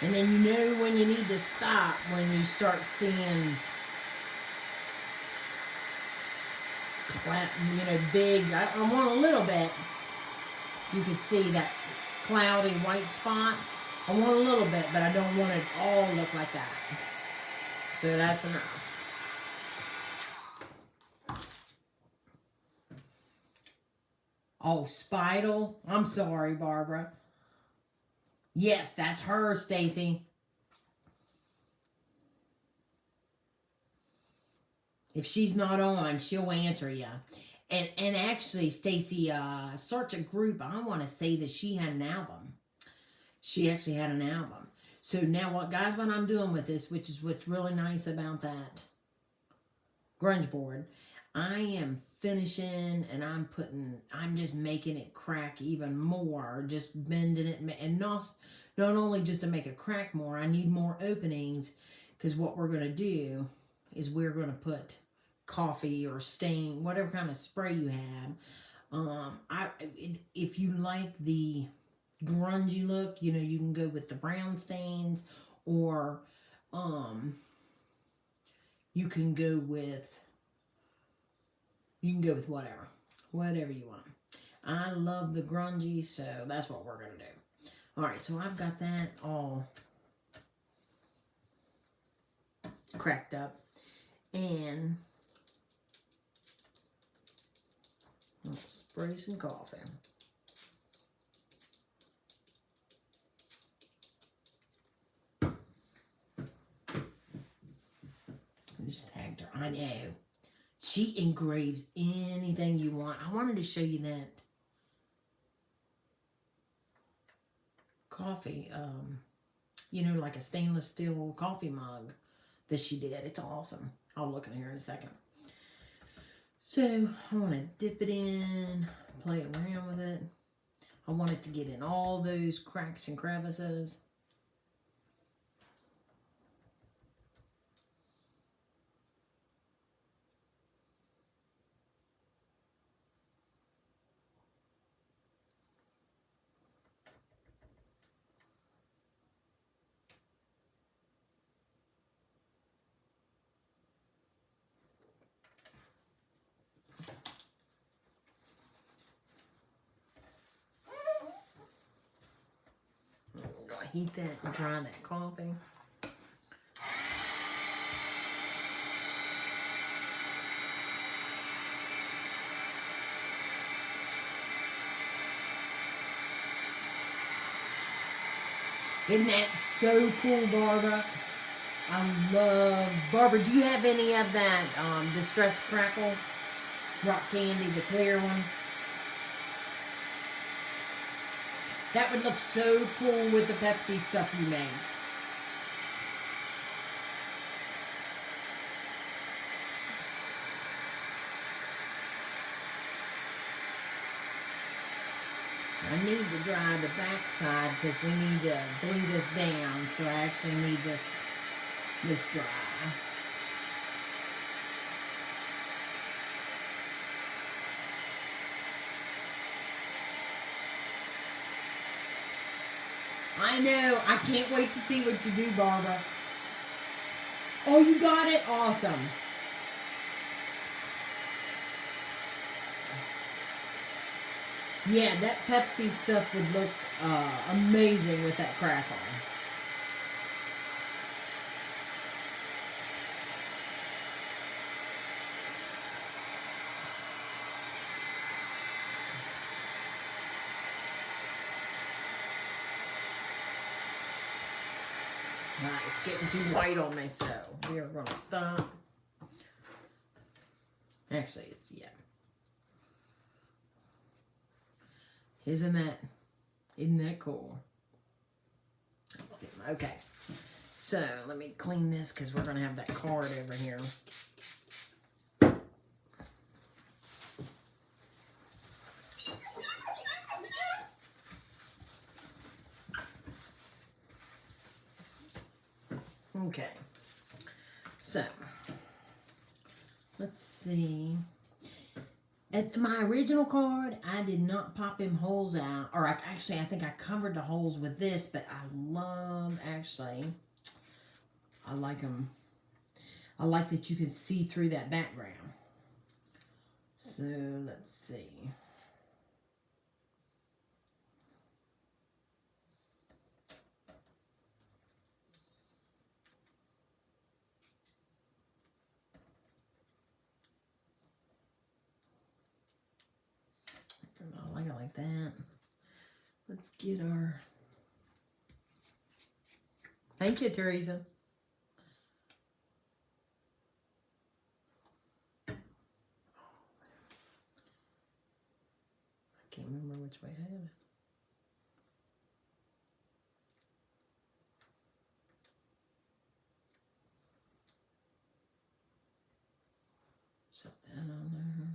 Speaker 1: And then you know when you need to stop when you start seeing, big, I want a little bit. You can see that cloudy white spot. I want a little bit, but I don't want it all look like that. So that's enough. Oh, Spidle. I'm sorry, Barbara. Yes, that's her, Stacy. If she's not on, she'll answer you. And actually, Stacy, search a group. I want to say that she had an album. She actually had an album. So now what I'm doing with this, which is what's really nice about that grunge board, I am finishing and I'm just making it crack even more, just bending it, and not only just to make it crack more, I need more openings, because what we're going to do is we're going to put coffee or stain, whatever kind of spray you have. If you like the grungy look, you can go with the brown stains, or you can go with You can go with whatever. Whatever you want. I love the grungy, so that's what we're going to do. All right, so I've got that all cracked up. And I'll spray some coffee. I just tagged her. I know. She engraves anything you want. I wanted to show you that coffee, you know, like a stainless steel coffee mug that she did. It's awesome. I'll look in here in a second. So I want to dip it in, play around with it. I want it to get in all those cracks and crevices. Heat that and dry that coffee. Isn't that so cool, Barbara? I love... Barbara, do you have any of that Distress Crackle rock candy, the clear one? That would look so cool with the Pepsi stuff you made. I need to dry the back side because we need to glue this down, so I actually need this dry. I know. I can't wait to see what you do, Barbara. Oh, you got it? Awesome. Yeah, that Pepsi stuff would look amazing with that crackle. Right, it's getting too white on me, so we are going to stop. Actually, it's, yeah. Isn't that cool? Okay, so let me clean this because we're going to have that card over here. Okay, so let's see. At my original card, I did not pop him holes out, or I think I covered the holes with this, but I like them. I like that you can see through that background. So let's see. I like it like that. Let's get our... Thank you, Teresa. I can't remember which way I had it. Set that on there.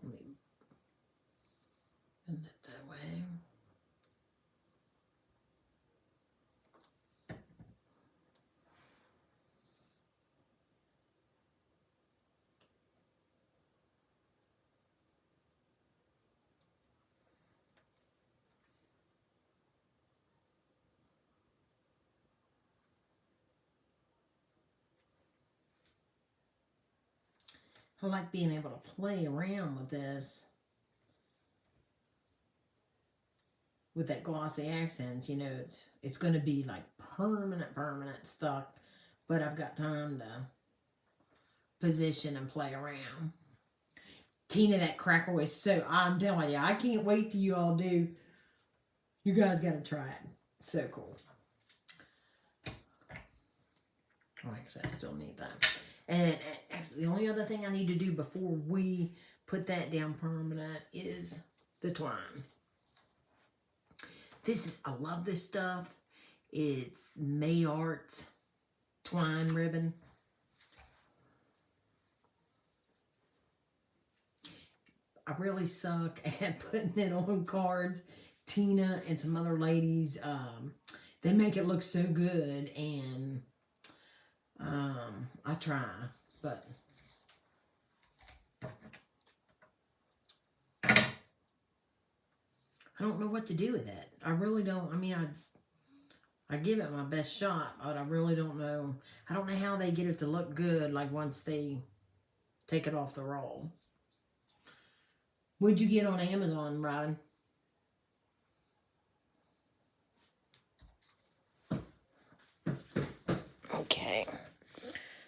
Speaker 1: Let me bend it that way. I like being able to play around with this. With that glossy accents, you know, it's going to be like permanent stuck. But I've got time to position and play around. Tina, that crackle is so, I'm telling you, I can't wait till you all do. You guys got to try it. So cool. Oh, actually, I still need that. And actually, the only other thing I need to do before we put that down permanent is the twine. I love this stuff. It's Mayart's twine ribbon. I really suck at putting it on cards. Tina and some other ladies, they make it look so good, and I try, but I don't know what to do with it. I really don't. I mean, I give it my best shot, but I really don't know. I don't know how they get it to look good, like once they take it off the roll. What'd you get on Amazon, Robin? Okay.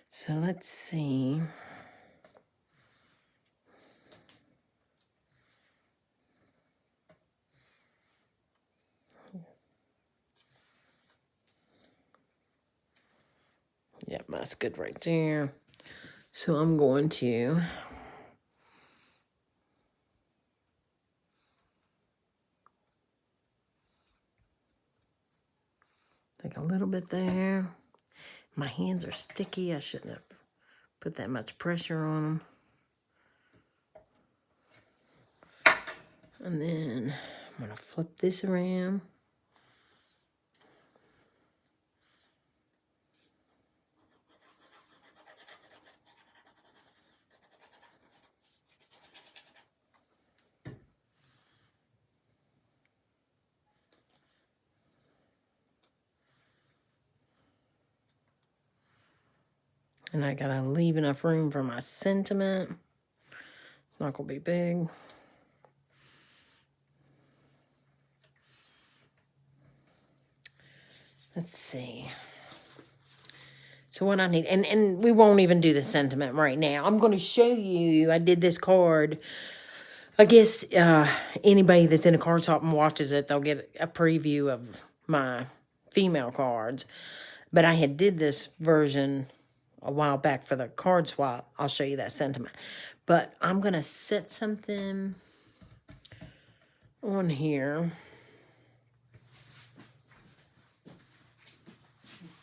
Speaker 1: So let's see. Yep, that's good right there. So I'm going to take a little bit there. My hands are sticky. I shouldn't have put that much pressure on them. And then I'm going to flip this around. And I gotta leave enough room for my sentiment. It's not gonna be big. Let's see. So what I need, and we won't even do the sentiment right now. I'm gonna show you, I did this card. I guess anybody that's in a card shop and watches it, they'll get a preview of my female cards. But I had did this version a while back for the card swap. I'll show you that sentiment. But I'm going to set something on here.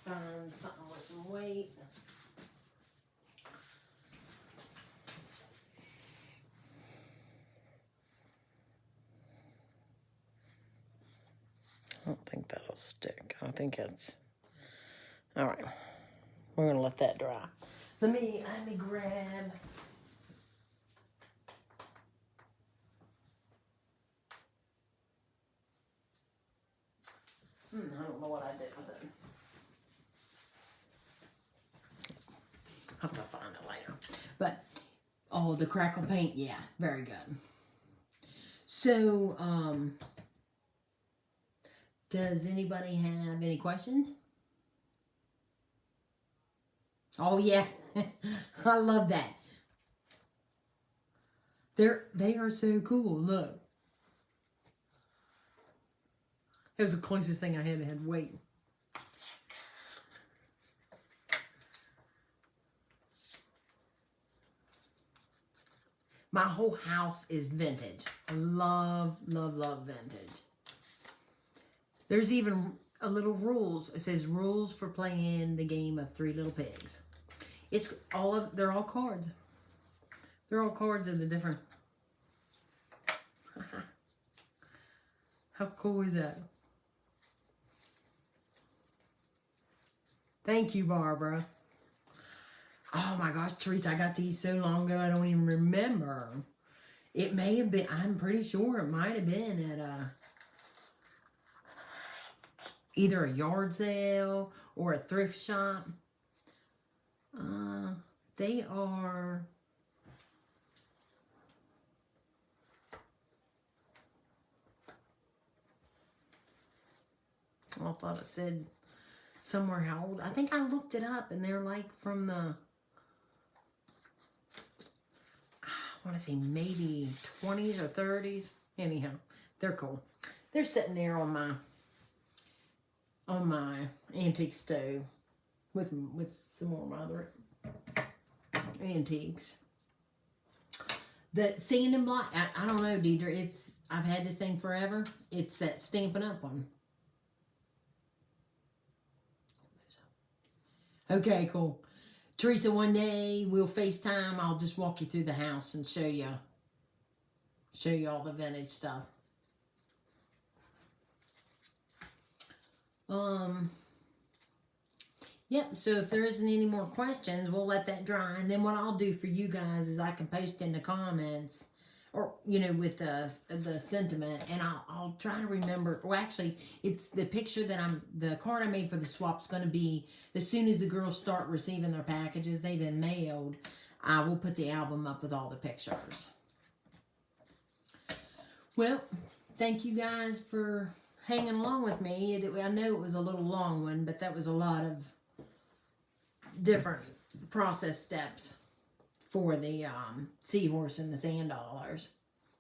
Speaker 1: Find something with some weight. I don't think that'll stick. I think it's... All right. We're going to let that dry. Let me grab... I don't know what I did with it. I'll have to find it later. But, oh, the crackle paint, yeah, very good. So, does anybody have any questions? Oh, yeah. I love that. They are so cool. Look. It was the closest thing I had weight. My whole house is vintage. I love, love, love vintage. There's even a little rules. It says rules for playing the game of Three Little Pigs. They're all cards. They're all cards of the different. How cool is that? Thank you, Barbara. Oh my gosh, Teresa, I got these so long ago I don't even remember. It may have been, I'm pretty sure it might have been at either a yard sale or a thrift shop. They are Well, I thought it said somewhere how old. I think I looked it up, and they're like from the, I want to say maybe 20s or 30s. Anyhow, they're cool. They're sitting there on my antique stove with some more of my other antiques. The sand and block, I don't know, Deidre. I've had this thing forever. It's that Stampin' Up! One. Okay, cool. Teresa, one day we'll FaceTime. I'll just walk you through the house and show you all the vintage stuff. Yep, so if there isn't any more questions, we'll let that dry. And then what I'll do for you guys is I can post in the comments, or, you know, with the sentiment, and I'll try to remember. Well, actually, it's the picture that the card I made for the swap's going to be, as soon as the girls start receiving their packages, they've been mailed, I will put the album up with all the pictures. Well, thank you guys for hanging along with me. I know it was a little long one, but that was a lot of different process steps for the seahorse and the sand dollars.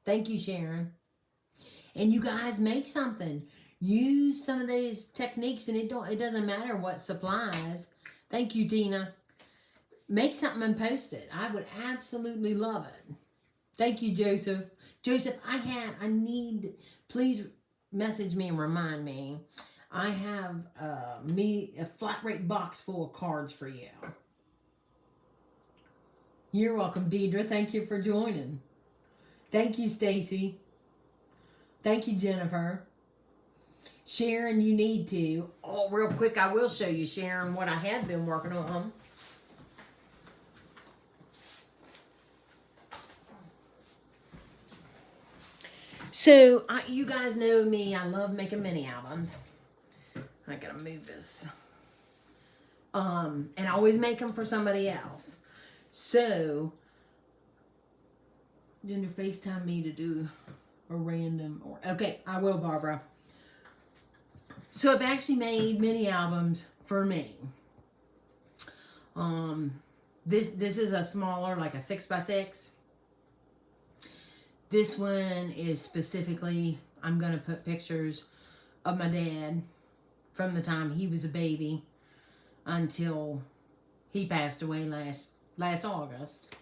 Speaker 1: Thank you, Sharon. And you guys make something. Use some of these techniques, and it doesn't matter what supplies. Thank you, Tina. Make something and post it. I would absolutely love it. Thank you, Joseph. Joseph, please message me and remind me. I have a flat rate box full of cards for you. You're welcome, Deidre. Thank you for joining. Thank you, Stacy. Thank you, Jennifer. Sharon, you need to. Oh, real quick, I will show you, Sharon, what I have been working on. So, you guys know me. I love making mini albums. I gotta move this. And I always make them for somebody else. So, Ginger FaceTime me to do a random, okay, I will, Barbara. So I've actually made mini albums for me. This is a smaller, like a 6x6. This one is specifically, I'm gonna put pictures of my dad from the time he was a baby until he passed away last August.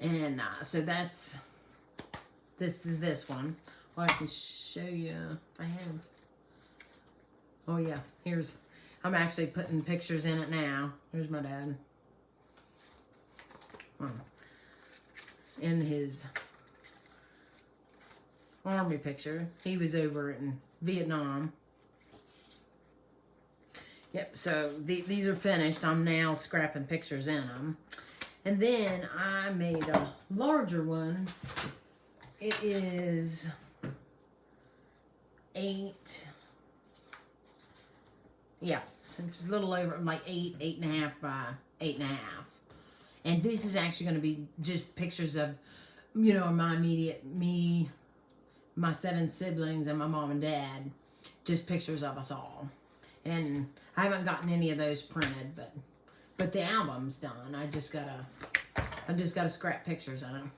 Speaker 1: And so that's this one. Well, I can show you if I have. Oh yeah, I'm actually putting pictures in it now. Here's my dad. In his army picture. He was over in Vietnam. Yep, so these are finished. I'm now scrapping pictures in them. And then I made a larger one. It is 8. Yeah, it's a little over, like 8.5 by 8.5. And this is actually going to be just pictures of, my me, my 7 siblings, and my mom and dad. Just pictures of us all. And I haven't gotten any of those printed, but the album's done. I just gotta scrap pictures of them.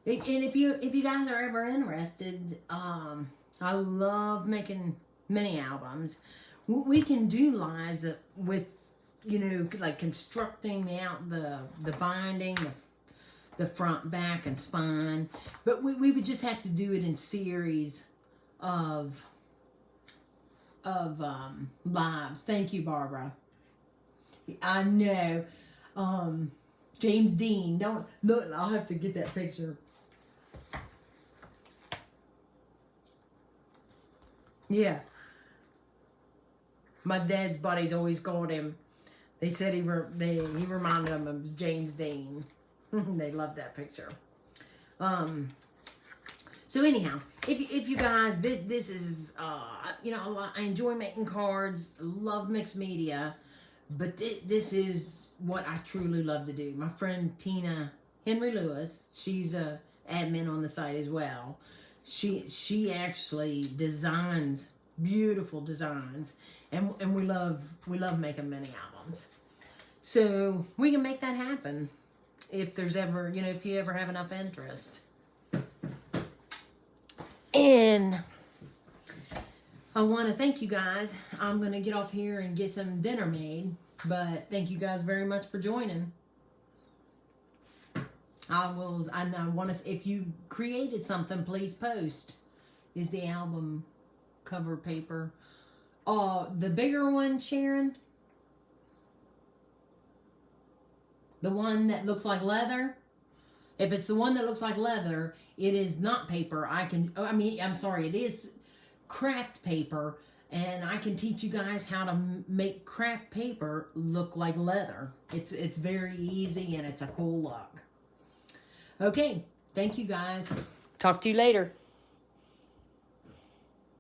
Speaker 1: And if you guys are ever interested, I love making mini albums. We can do lives with, like constructing the binding, the front, back, and spine. But we would just have to do it in series of lives. Thank you, Barbara. I know. James Dean. Don't look. I'll have to get that picture. Yeah. My dad's buddies always called him. They said he reminded them of James Dean. They loved that picture. So anyhow, if you guys, this is, I enjoy making cards, love mixed media, but this is what I truly love to do. My friend Tina Henry Lewis, she's a admin on the site as well. She actually designs beautiful designs, and we love making mini albums. So we can make that happen if there's ever, you know, if you ever have enough interest. And I want to thank you guys. I'm going to get off here and get some dinner made, but thank you guys very much for joining. I want to, if you created something, please post. Is the album cover paper the bigger one, Sharon? The one that looks like leather? If it's the one that looks like leather, it is not paper. I'm sorry, it is craft paper, and I can teach you guys how to make craft paper look like leather. It's very easy, and it's a cool look. Okay, thank you guys. Talk to you later.